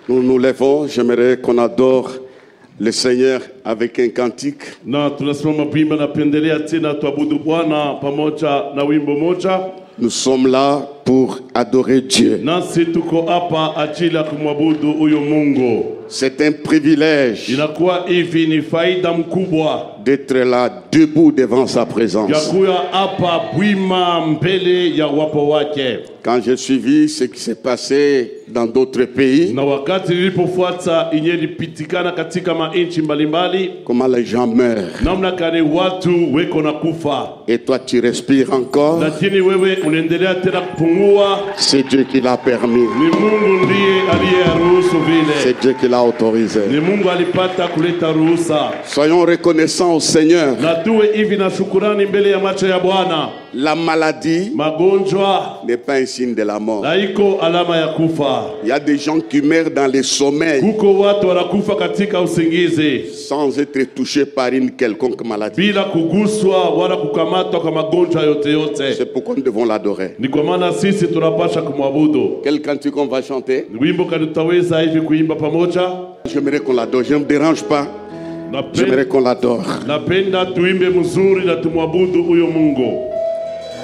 Nous nous lèvons, j'aimerais qu'on adore le Seigneur avec un cantique. Na tunasimama kuimba na pendelea tena tuabudu Bwana pamoja na wimbo moja. Nous sommes là pour adorer Dieu. Nasi tuko hapa ajili ya kumwabudu huyo Mungu. C'est un privilège Inakuwa hivi ni faida mkubwa d'être là debout devant sa présence. ya kuya hapa bwima mbele ya wapo wake. Quand j'ai suivi ce qui s'est passé dans d'autres pays, Na wakati nilipofuata inyelipitikana katika mainchi mbalimbali, comment les gens meurent, namna kani watu weko na kufa, et toi tu respires encore, lakini wewe unaendelea tena kupumua. c'est Dieu qui l'a permis, Ni Mungu ndiye aliyeruhusu vile. c'est Dieu qui l'a autorisé. Ni Mungu alipata kuleta ruhusa. Soyons reconnaissants au Seigneur. Na tuwe hivi na shukurani mbele ya macho ya Bwana. La maladie Magonjwa n'est pas un signe de la mort. na iko alama ya kufa. Il y a des gens qui meurent dans les sommeils Kuko watu wanakufa katika usingizi sans être touchés par une quelconque maladie. bila kuguswa wala kukamatwa kwa magonjwa yote yote. C'est pourquoi nous devons l'adorer. Ni kwa maana sisi tunapasha kumwabudu. Quel cantique on va chanter? Wimbo kani tutaweza hivi kuimba pamoja? J'aimerais qu'on l'adore. Je ne me dérange pas. J'aimerais qu'on l'adore. Napenda tuimbe mzuri na tumwabudu huyo Mungu.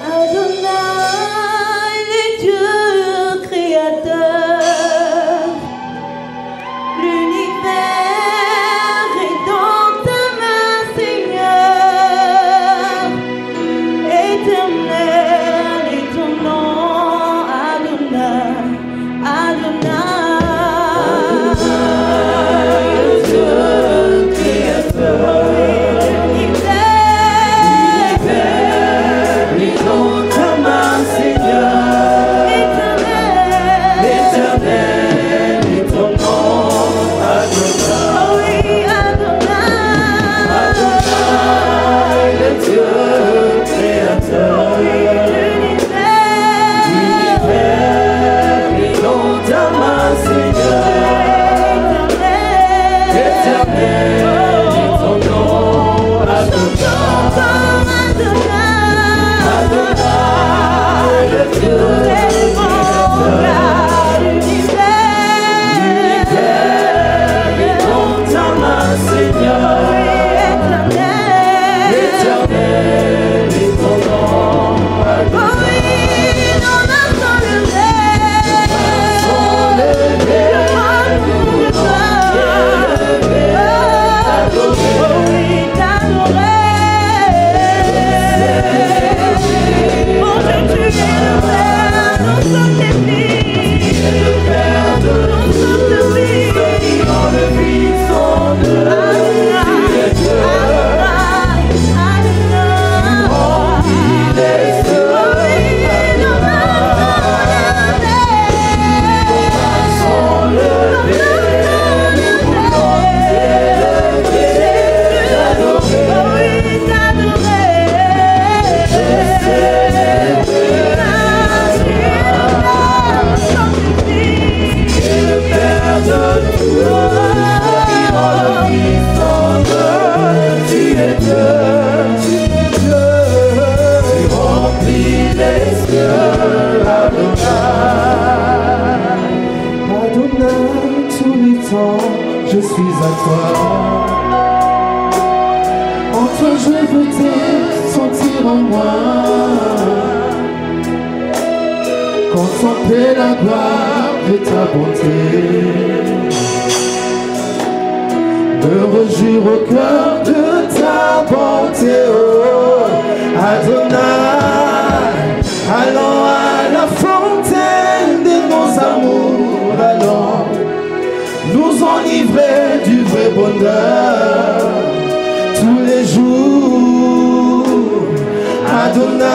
Adonai, le Dieu créateur, l'univers est dans ta main, Seigneur. Éternel est ton nom, Adonai, Adonai, le Dieu créateur. Je suis à toi. En toi je veux te sentir en moi. Contempler la gloire de ta bonté. Me réjouir au cœur de ta bonté. Oh Adonai, allons à la fontaine de nos amours. Allons nous enivrer du vrai bonheur tous les jours. Adonai,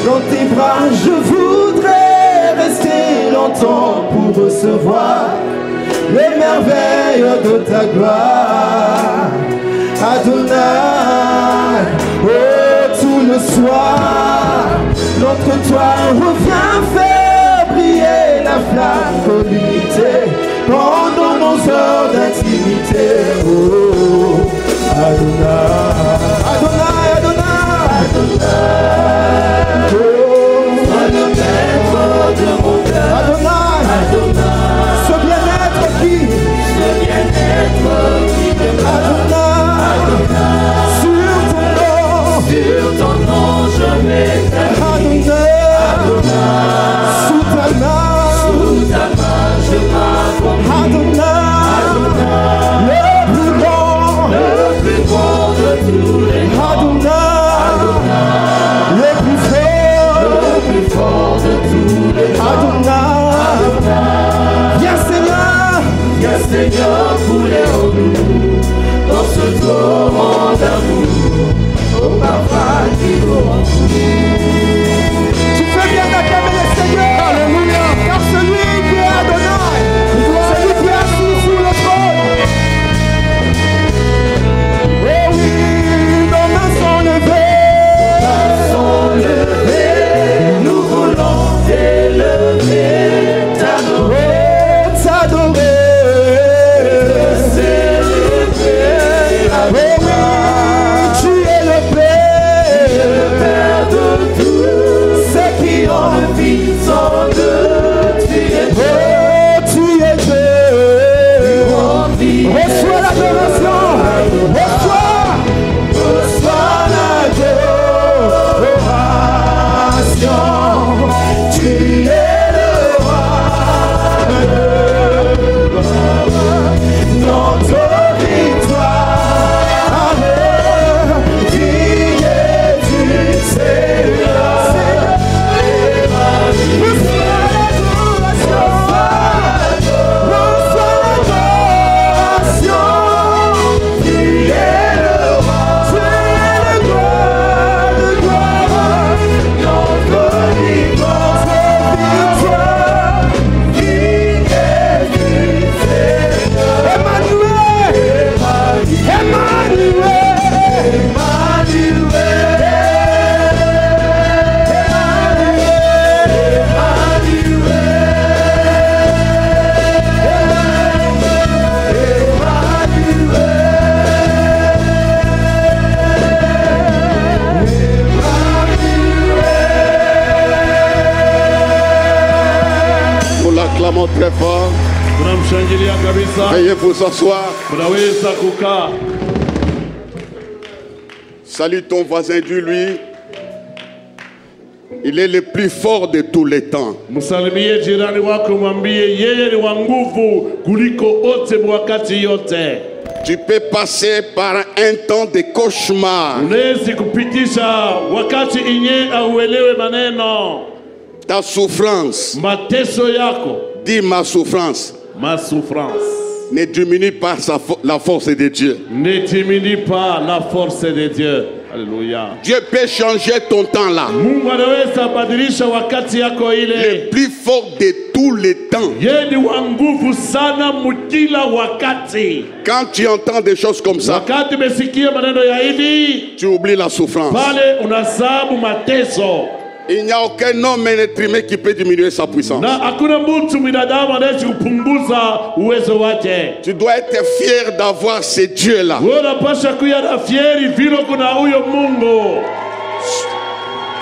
dans tes bras je voudrais rester longtemps pour recevoir les merveilles de ta gloire. Adonai, oh tout le soir notre toit revient faire briller la flamme de l'unité pendant nos heures d'intimité. Oh, Adonai, Adonai, Adonai, Adonai. Oh, sois le maître de mon cœur. Adonai, Adonai. l'applaudissons très fort. Tunamshangilia kabisa. Veuillez vous asseoir. Unaweza kukaa. Salue ton voisin, dis-lui. Il est le plus fort de tous les temps. Msalimie jirani wako, mwambie yeye ni wa nguvu kuliko wote wakati yote. Tu peux passer par un temps de cauchemar. Unaweza kupitisha wakati inye auelewe maneno. Ta souffrance. Mateso yako. Dis ma souffrance. Ma souffrance. Ne diminue pas la force de Dieu. Ne diminue pas la force de Dieu. Alléluia. Dieu peut changer ton temps là. Mungu anaweza badilisha wakati yako ile. Le plus fort de tous les temps. Yeye ni wa nguvu sana mkila wakati. Quand tu entends des choses comme ça, Wakati umesikia maneno ya hivi, tu oublies la souffrance. pale unasabu mateso. Il n'y a aucun homme et être humain qui peut diminuer sa puissance. Na hakuna mtu binadamu anaweza kupunguza uwezo wake. Tu dois être fier d'avoir ce Dieu là. Wewe unapaswa kuwa na fieri vile kuna huyo Mungu.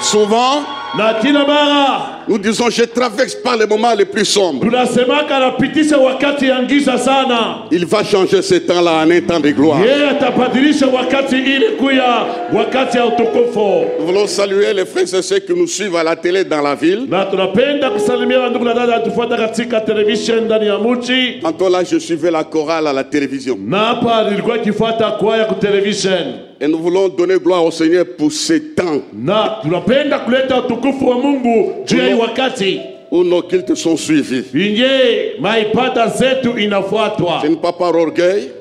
Souvent, Na kila mara nous disons je traverse par les moments les plus sombres. tunasemaka anapitisha wakati ya giza sana. Il va changer ce temps là en un temps de gloire. Yeye atabadilisha wakati ile kuya wakati ya utukufu. Nous voulons saluer les frères et ceux qui nous suivent à la télé dans la ville. Na tunapenda kusalimia ndugu na dada tufuata katika television ndani ya mji. Tantôt là, je suivais la chorale à la télévision. Na hapa nilikuwa kifuata kwaya ku television. Et nous voulons donner gloire au Seigneur pour ce temps Na tunapenda kuleta utukufu wa Mungu juu ya wakati où nos cultes sont suivis. inye maipata zetu inafuatwa. Ce n'est pas par orgueil,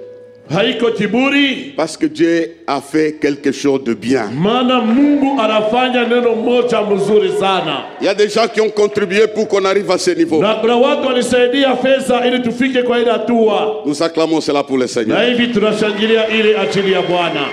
Haiko kiburi, parce que Dieu a fait quelque chose de bien. maana Mungu anafanya neno moja mzuri sana. Il y a des gens qui ont contribué pour qu'on arrive à ce niveau. Na kuna watu walisaidia fedha ili tufike kwa ile hatua. Nous acclamons cela pour le Na Seigneur. hivi tunashangilia ile ajili ya Bwana.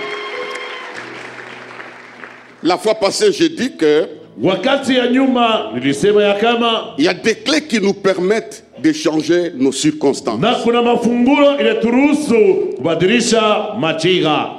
La fois passée, j'ai dit que Wakati ya nyuma nilisema ya kama il y a des clés qui nous permettent de changer nos circonstances. na kuna mafungulo ile turuhusu kubadilisha majira.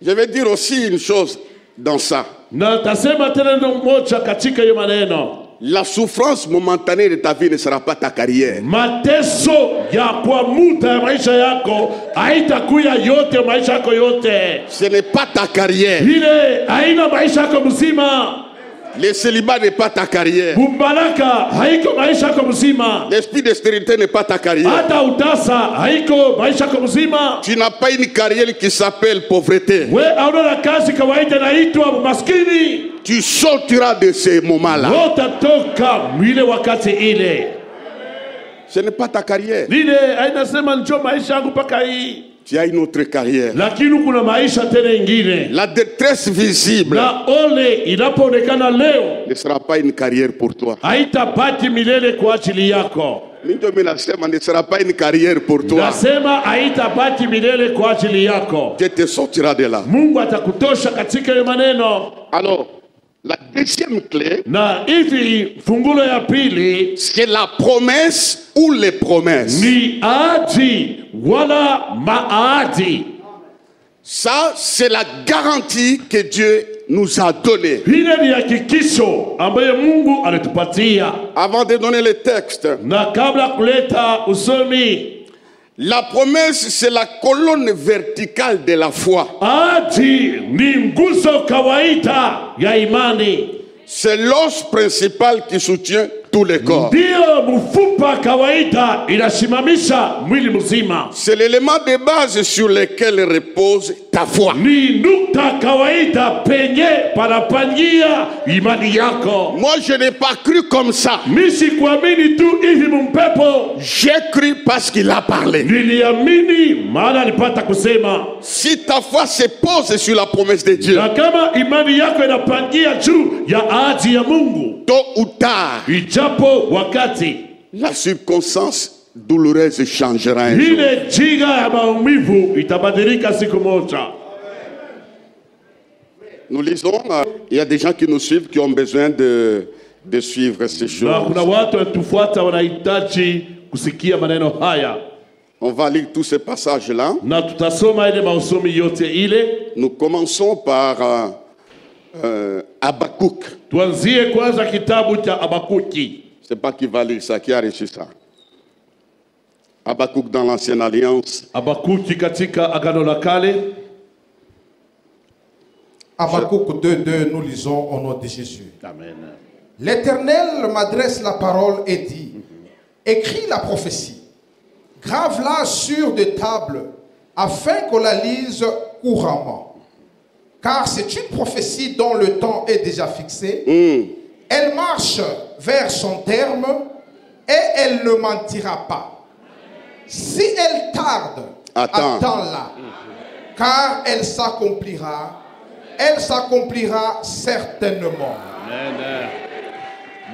Je vais dire aussi une chose dans ça. Na tasema tena neno moja katika hiyo maneno. La souffrance momentanée de ta vie ne sera pas ta carrière. Mateso ya kwa muda ya maisha yako haitakuya yote maisha yako yote. Ce n'est pas ta carrière. Ile haina maisha yako mzima. Le célibat n'est pas ta carrière. Bumbaraka haiko maisha yako mzima. L'esprit de stérilité n'est pas ta carrière. Hata utasa haiko maisha yako mzima. Tu n'as pas une carrière qui s'appelle pauvreté. We hauna kazi kawaida inaitwa maskini. Tu sortiras de ces moments-là. Utatoka mwile wakati ile. Ce n'est pas ta carrière. Lile hainasema njoo maisha yangu mpaka hii. Tu as une autre carrière. Lakini kuna maisha tena ingine. La détresse visible Na ole inapoonekana leo ne sera pas une carrière pour toi. haitapati milele kwa ajili yako. Ndio mimi nasema ne sera pas une carrière pour toi. Nasema haitapati milele kwa ajili yako. Dieu te sortira de là. Mungu atakutosha katika hiyo maneno. Alors, la deuxième clé, Na hivi fungulo ya pili c'est la promesse ou les promesses. ni ahadi wala maahadi. Ça, c'est la garantie que Dieu nous a donnée. Hile ni hakikisho ambayo Mungu alitupatia. Avant de donner le texte, Na kabla kuleta usomi, la promesse, c'est la colonne verticale de la foi. ahadi ni nguzo kawaida ya imani. C'est l'os principal qui soutient tous les corps. Ndio mfupa kawaida inasimamisha mwili mzima. C'est l'élément de base sur lequel repose ta foi. Ni nukta kawaida penye panapangia imani yako. Moi, je n'ai pas cru comme ça. Misi kuamini tu hivi mpepo. J'ai cru parce qu'il a parlé. Niliamini maana alipata kusema. Si ta foi se pose sur la promesse de Dieu, Na kama imani yako inapangia juu ya ahadi ya Mungu, tôt ou tard, ijapo wakati la circonstance douloureuse changera un jour. ile jiga ya maumivu itabadilika siku moja. Nous lisons, il y a des gens qui nous suivent qui ont besoin de suivre ces choses. Na kuna watu wanatufuata wanahitaji kusikia maneno haya. On va lire tous ces passages-là. Na tutasoma ile mausomi yote ile. Nous commençons par Habakkuk. Tuanzie kwanza kitabu cha Habakuki. Je ne sais pas qui va lire ça, qui a reçu ça. Habakkuk dans l'Ancienne Alliance. Habakuki katika Agano la Kale. Habakkuk 2:2, nous lisons au nom de Jésus. Amen. L'Éternel m'adresse la parole et dit, écris la prophétie, grave-la sur des tables, afin qu'on la lise couramment. Car c'est une prophétie dont le temps est déjà fixé. Elle marche vers son terme et elle ne mentira pas. Si elle tarde, attends-la, car elle s'accomplira certainement. Amen.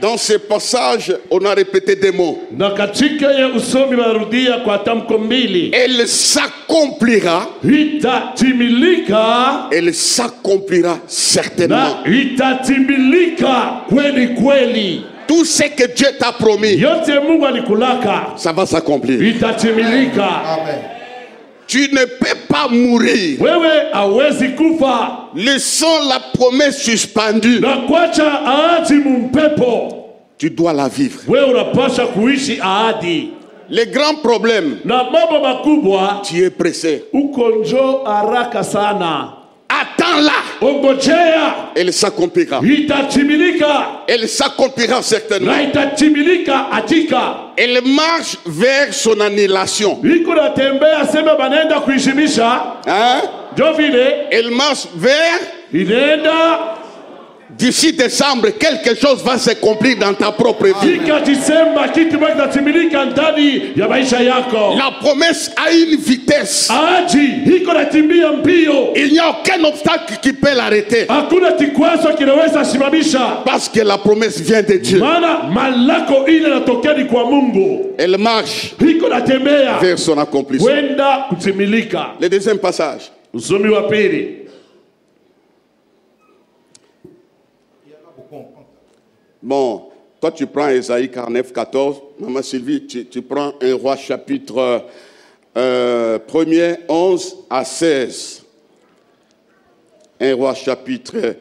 Dans ces passages, on a répété des mots. Na katika ya usomi warudia kwa tamko mbili. Elle s'accomplira. Itatimilika. Elle s'accomplira certainement. Na itatimilika kweli kweli. Tout ce que Dieu t'a promis, Yote Mungu alikulaka. ça va s'accomplir. Itatimilika. Amen. Tu ne peux pas mourir Wewe hawezi kufa. laissant la promesse suspendue. Na kuacha ahadi mumpepo. Tu dois la vivre. Wewe unapasha kuishi ahadi. Les grands problèmes, Na mambo makubwa tu es pressé. uko njo haraka sana. Attends-la. Ongojea. Elle s'accomplira. Itatimilika. Elle s'accomplira certainement. Na itatimilika atika. Elle marche vers son annihilation. Iko natembea sema banaenda kuishimisha. Hein? Jo vile Elle marche vers... inaenda D'ici décembre, quelque chose va s'accomplir dans ta propre vie. fika Disemba kitu moja kitatimilika ndani ya maisha yako. La promesse a une vitesse. Ahadi iko natimbia mbio. Il n'y a aucun obstacle qui peut l'arrêter. Hakuna kikwazo kinaweza simamisha. Parce que la promesse vient de Dieu. Maana malako ile natokea ni kwa Mungu. Elle marche Iko natembea vers son accomplissement. kwenda kutimilika. Le deuxième passage. Usomi wa pili. Bon, toi tu prends Ésaïe 49, 14. Maman Sylvie, tu prends 1 Roi chapitre 1er, 11 à 16. 1 Roi chapitre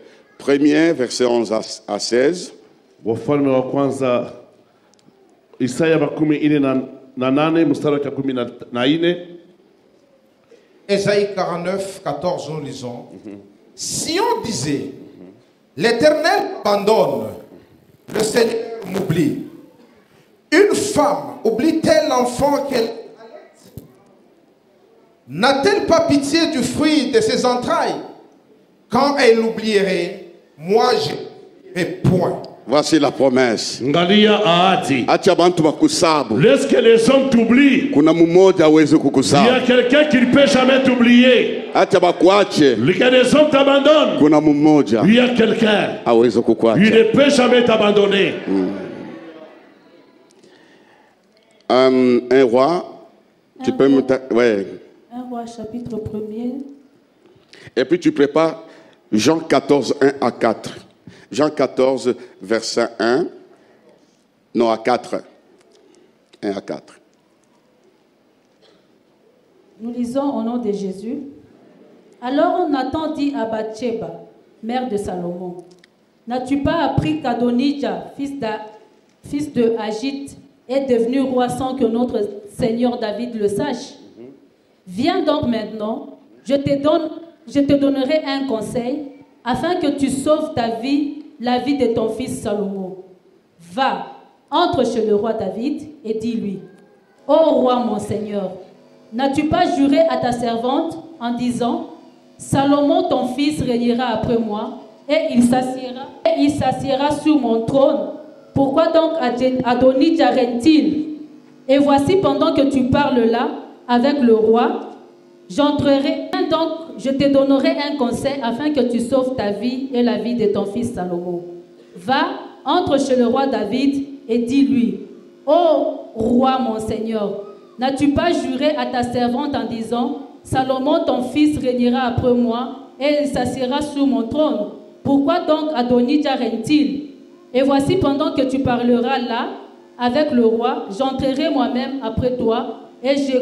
1er, verset 11 à 16. Wafalme wa kwanza Isaya 48 mstari wa 14. Ésaïe 49, 14, nous lisons. Si on disait, l'Éternel abandonne, le Seigneur m'oublie. Une femme oublie-t-elle l'enfant qu'elle allaite? N'a-t-elle pas pitié du fruit de ses entrailles? Quand elle l'oublierait, moi je n'oublierai point. Voici la promesse. Ngalia ahadi. Acha bantu bakusabu. Est-ce que les hommes t'oublient? Kuna mmoja hawezi Il y a kukusabu. quelqu'un qui ne peut jamais t'oublier. Acha bakuache. Que les hommes t'abandonnent. Kuna mmoja Il y a quelqu'un hawezi qui kukuacha. ne peut jamais t'abandonner. Un roi, tu peux me... Ouais. 1 Roi chapitre 1er. Et puis tu prépares Jean 14, 1 à 4. Jean 14, verset 1. Non, à 4. 1 à 4. Nous lisons au nom de Jésus. Alors Nathan dit à Bathsheba, mère de Salomon, n'as-tu pas appris qu'Adonijah, fils de Agit, est devenu roi sans que notre Seigneur David le sache? Viens donc maintenant, je te donnerai un conseil, afin que tu sauves ta vie, la vie de ton fils Salomon. Va, entre chez le roi David et dis-lui, ô roi mon Seigneur, n'as-tu pas juré à ta servante en disant, Salomon ton fils régnera après moi, et il s'assiera sur mon trône? Pourquoi donc Adonijah règne-t-il? Et voici, pendant que tu parles là avec le roi, j'entrerai, donc je te donnerai un conseil afin que tu sauves ta vie et la vie de ton fils Salomon. Va, entre chez le roi David et dis-lui, ô roi mon Seigneur, n'as-tu pas juré à ta servante en disant, Salomon ton fils régnera après moi et il s'assiera sur mon trône? Pourquoi donc Adonijah règne-t-il? Et voici, pendant que tu parleras là avec le roi, j'entrerai moi-même après toi et je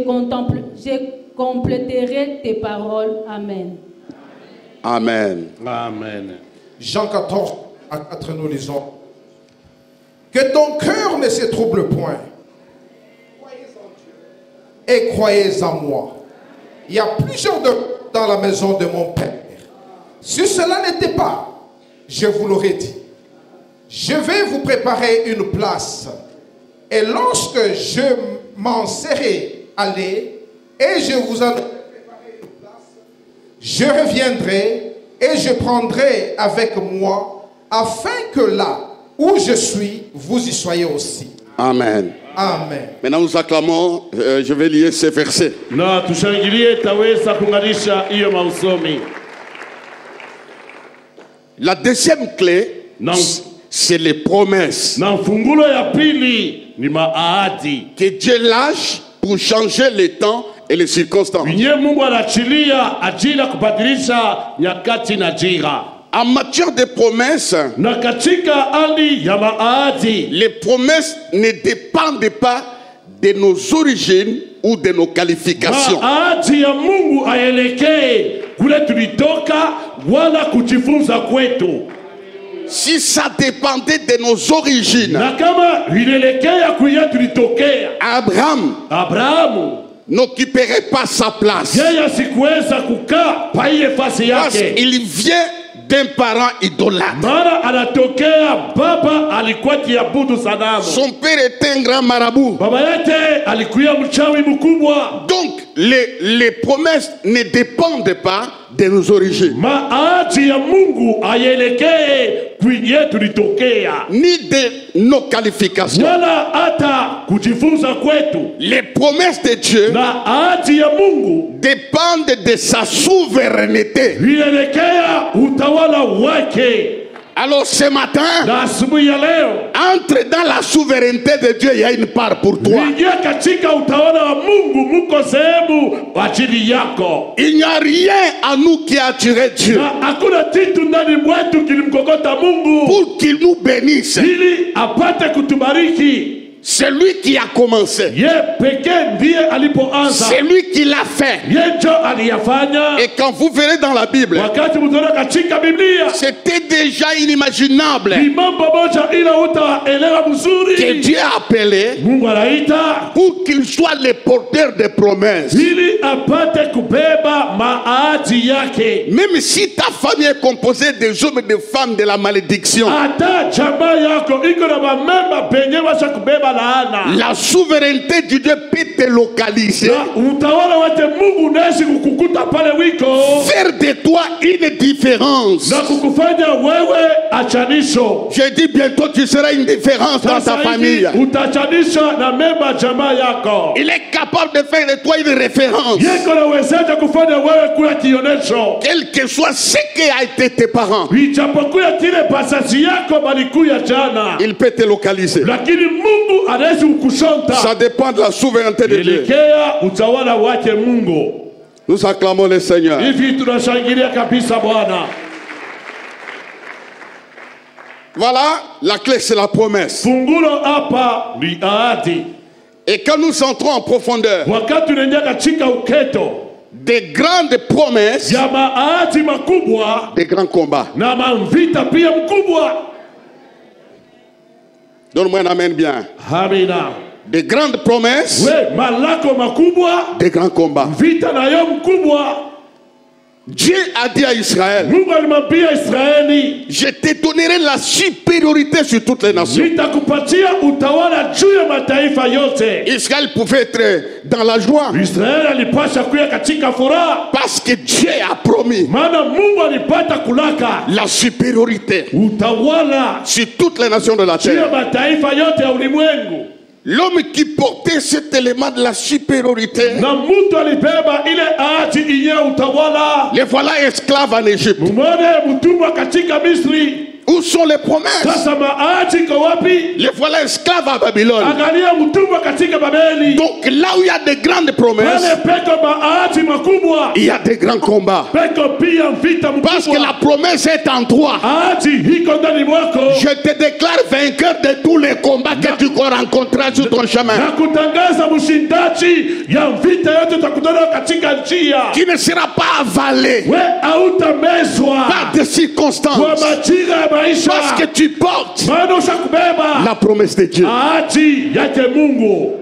compléterai tes paroles. Amen. Amen. Amen. Jean 14, à 4, nous lisons. Que ton cœur ne se trouble point. Croyez en Dieu et croyez en moi. Il y a plusieurs dans la maison de mon Père. Si cela n'était pas, je vous l'aurais dit. Je vais vous préparer une place. Et lorsque je m'en serai allé et je vous en préparé une place, je reviendrai et je prendrai avec moi afin que là où je suis, vous y soyez aussi. Amen. Amen. Maintenant nous acclamons, je vais lire ces versets. Na tushangilie taweza kunganisha hiyo mausomi. La deuxième clé, Non. c'est les promesses Na mfungulo ya pili ni maahadi. que Dieu lâche pour changer les temps et les circonstances. Vinye Mungu anachilia ajili ya kubadilisha nyakati na jira. En matière de promesses, Na katika hali ya maahadi, les promesses ne dépendent pas de nos origines ou de nos qualifications. maahadi ya Mungu aelekee kule tulitoka wala kujifunza kwetu. Si ça dépendait de nos origines, Na kama ilelekea kuya tulitokea, Abrahamu n'occuperait pas sa place. yeye asikuweza kukaa pa ile fasi Parce yake, qu'il vient d'un parent idolâtre. maana anatokea baba alikuwa kiabudu sanamu. Son père était un grand marabout. Baba yake alikuwa mchawi mkubwa. Donc, les promesses ne dépendent pas de nos origines, Maahadi ya Mungu ayelekee kwenye tulitokea, ni de nos qualifications. wala hata kujifunza kwetu. Les promesses de Dieu Na ahadi ya Mungu dépendent de sa souveraineté. inaelekea utawala wake. Alors ce matin, Na asubuhi ya leo, entre dans la souveraineté de Dieu, il y a une part pour toi. ingia katika utawala wa Mungu, muko sehemu kwa ajili yako. Il n'y a rien à nous qui a attiré Dieu Na hakuna kitu ndani mwetu kilimkokota Mungu pour qu'il nous bénisse. ili apate kutubariki. C'est lui qui a commencé. Ye pekee ndiye alipoanza, C'est lui qui l'a fait. ye ndio aliyafanya. Et quand vous verrez dans la Bible, Wakati mtaona katika Biblia c'était déjà inimaginable ni mambo moja ila utaelewa que mzuri. Dieu a appelé Mungu anaita pour qu'il soit le porteur des promesses. ili apate kubeba maahadi yake. Même si ta famille est composée des hommes et des femmes de la malédiction, Hata jamaa yako iko na mamemba penye washa kubeba laana, la souveraineté du Dieu peut te localiser, na utawala wake Mungu unaweza kukukuta pale wiko faire de toi une différence. na kukufanya wewe achanisho. Je dis bientôt tu seras une différence dans ta Sasa famille. hivi utachanisha na memba jamaa yako. Il est capable de faire de toi une référence. Yeko nawezaje kufanya wewe kuwa kionesho, Quel que soit ce qui a été tes parents, ijapokuwa kile bazazi yako balikuya jana, il peut te localiser. lakini Mungu anaweza kukushonta. Ça dépend de la souveraineté de Dieu. Elekea utawala wake Mungu. Nous acclamons le Seigneur. Hivi tunashangilia kabisa Bwana. Voilà, la clé c'est la promesse. Fungulo hapa ni ahadi. Et quand nous entrons en profondeur, Wakati tunaingia katika uketo des grandes promesses, ya maahadi makubwa des grands combats. na mavita pia mkubwa. Donne-moi un amen bien. Amina. Des grandes promesses, We malako makubwa, des grands combats. vita nayo mkubwa. Dieu a dit à Israël, Mungu alimwambia Israeli, je te donnerai la supériorité sur toutes les nations. nitakupatia utawala juu ya mataifa yote. Israël pouvait être dans la joie Israeli alipasha kuya katika furaha, parce que Dieu a promis maana Mungu alipata kulaka la supériorité utawala sur toutes les nations de la juu ya terre. mataifa yote ya ulimwengu. L'homme qui portait cet élément de la supériorité, Na mtu alibeba ile ahadi inye utawala. les voilà esclaves en Égypte. Mumone mtumwa katika Misri. Où sont les promesses? Sasa maahadi iko wapi? Les voilà esclaves à Babylone. Angalia mtumwa katika Babeli. Donc là où il y a de grandes promesses, Pale peko maahadi makubwa, il y a de grands combats. peko pia vita Parce que la mkubwa. promesse est en toi. Ahadi iko ndani mwako. Je te déclare vainqueur de tous les combats que tu rencontreras sur ton chemin. Na kutangaza mshindaji ya vita yote utakutana katika njia. Qui ne sera pas avalé We hautamezwa par des circonstances. kwa majira ya maisha. Parce que tu portes Maana ushakubeba la promesse de Dieu. ahadi yake Mungu.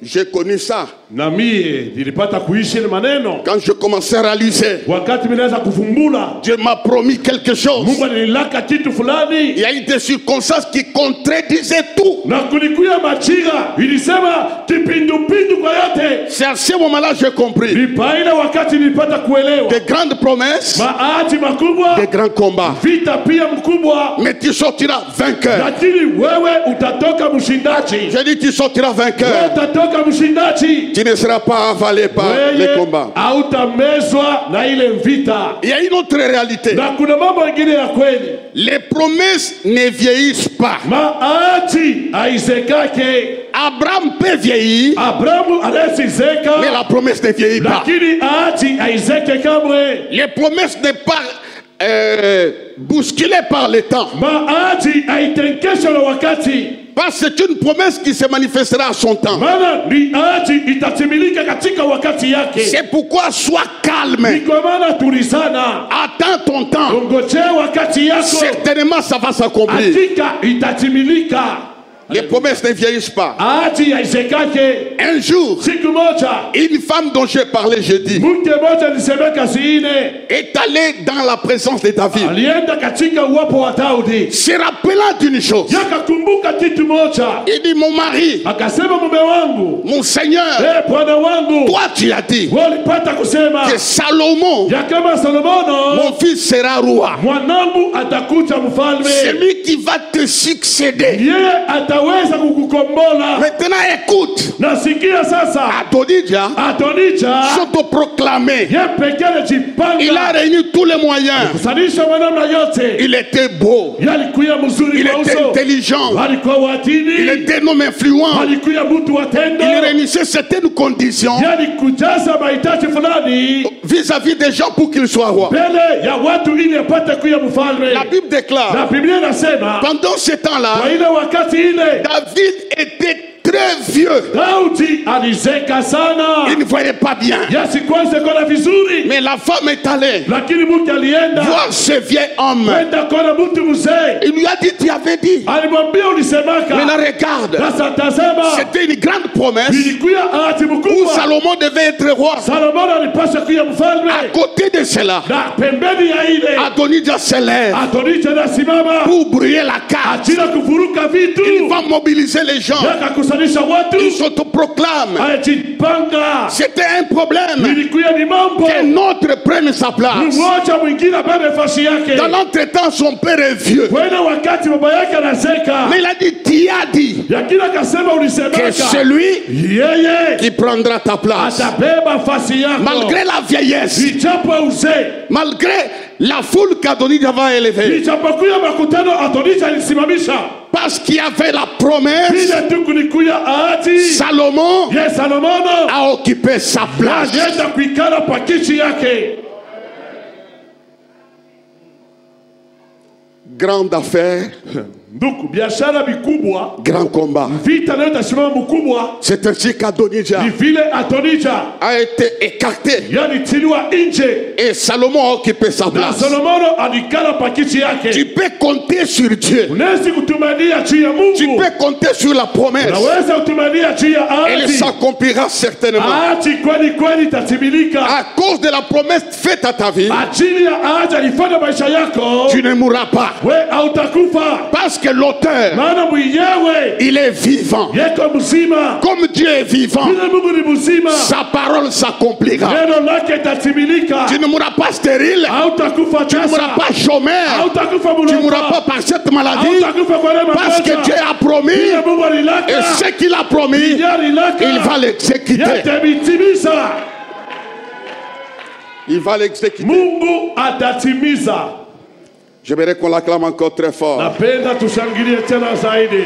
J'ai connu ça. Na mie nilipata kuishi ile maneno. Quand je commençais à réaliser, Wakati nilianza kufumbula, Dieu m'a promis quelque chose. Mungu alilaka kitu fulani. Il y a eu des circonstances qui contredisaient tout. Na kulikuya machiga ilisema kipindupindu kwa yote. C'est à ce moment-là que j'ai compris. Ni paile wakati nilipata kuelewa. Des grandes promesses, Maati makubwa, des grands combats. vita pia mkubwa. Mais tu sortiras vainqueur. Lakini wewe utatoka mshindaji. Je dis tu sortiras Wewe vainqueur. utatoka mshindaji. Tu ne seras pas avalé par les combats. Hautamezwa na ile vita. Il y a une autre réalité. Na kuna mambo mengine ya kweli. Les promesses ne vieillissent pas. Maati aizekake. Abraham peut vieillir, Abrahamu anasizeka. mais la promesse ne vieillit pas. Lakini aati aizeke kamwe. Les promesses ne pas bousculées par le temps. Maati aitenkesha na wakati. Parce que c'est une promesse qui se manifestera à son temps. Maana ni aati itatimilika katika wakati yake. C'est pourquoi sois calme. Ni kwa maana tulizana. Attends ton temps. Ongojee wakati yako. Certainement ça va s'accomplir. Hakika itatimilika. Les promesses ne vieillissent pas. Aati aizekake. Un jour, Siku moja une femme dont j'ai parlé jeudi mke moja alisemeka siine est allée dans la présence de David, alienda katika uwapo wa Daudi, se rappelant d'une chose. yakakumbuka kitu moja, Il dit, mon mari, akasema mume wangu, mon Seigneur, bwana wangu, toi tu as dit walipata kusema que Salomon, ya kama Salomono mon fils, sera roi. mwanangu atakuja mfalme, C'est lui qui va te succéder. yeye ataweza kukukombola. Maintenant écoute, Nasikia sasa Adonijah Adonija s'autoproclamé. ye pekee Il a jipanga réuni tous les moyens. kusanisha manamna yote, Il était beau, yalikuya mzuri il kwa était uso, intelligent, walikuwa il watini, était un homme influent. walikuya mtu wa tendo, Il réunissait certaines conditions yani kujaza mahitaji fulani vis-à-vis des gens pour qu'ils soient rois. mbele ya watu ili apate kuya mfalme. La Bible déclare, Na Biblia inasema pendant ce temps-là, kwa ile wakati ile David était très vieux. Daudi alizeka sana, Il ne voyait pas bien. yasikwanze kona vizuri, Mais la femme est allée lakini mke alienda voir ce vieil homme. kwenda kona mtu mzee, Il lui a dit, tu avais dit. alimwambia ulisemaka. Maintenant regarde, Sasa tazama, c'était une grande promesse ilikuya ahadi où mkubwa. Salomon devait être roi. Salomono alipaswa kuya mfalme, À côté de cela, na pembeni ya ile Adonijah se lève Adonija nasimama pour brouiller la carte. ajira kuvuruka vitu, Il va mobiliser les gens. yakakusanisha Il watu, s'autoproclame. ajipanga. C'était un problème Ilikuya ni mambo qu'un autre prenne sa place. mmoja mwingine abebe nafasi yake. Dans l'entretemps, son père est vieux. Kwenda wakati baba yake anazeka, Mais il a dit, tu as dit yakini akasema que ulisemaka c'est lui yeye qui prendra ta place. atabeba nafasi yako, Malgré la vieillesse, ijapo uzee, malgré la foule qu'Adonijah va élever, ijapokuya makutano Adonija alisimamisha, parce qu'il y avait la promesse, vile tu kulikuya ahadi, Salomon ye Salomono a occupé sa place. alienda kuikala pa kiti yake. Grande affaire, Ndugu, biashara mikubwa, grand combat. vita nayo itasimama mkubwa, C'est ainsi qu'Adonijah ni vile Adonija a été écarté yani tiliwa nje et Salomon a occupé sa na place. Salomono alikala pa kiti Tu yake. peux compter sur Dieu. Unaweza kutumania juu ya Tu Mungu, peux compter sur la promesse. unaweza kutumania juu ya Elle ahadi. s'accomplira certainement. Ahadi kweli kweli itatimilika. À cause de la promesse faite à ta vie, Ajili ya ahadi alifanya maisha yako, tu ne mourras pas. we hautakufa, Parce que l'auteur, maana mwenyewe il est vivant. yeko mzima. Comme Dieu est vivant, Vile Mungu ni mzima, sa parole s'accomplira. neno lake itatimilika. Tu ne mourras pas stérile. Hautakufa Tu ne mourras tasa, pas chômeur. hautakufa Tu ne mourras pas mulapa, par cette maladie. hautakufa kwa neema Parce que Dieu moja. a promis. Vile Mungu Et alilaka, ce qu'il a promis, alilaka, il va l'exécuter. yatatimiza. Il va l'exécuter. Mungu atatimiza. J'aimerais qu'on l'acclame encore très fort. Napenda tushangilie tena zaidi.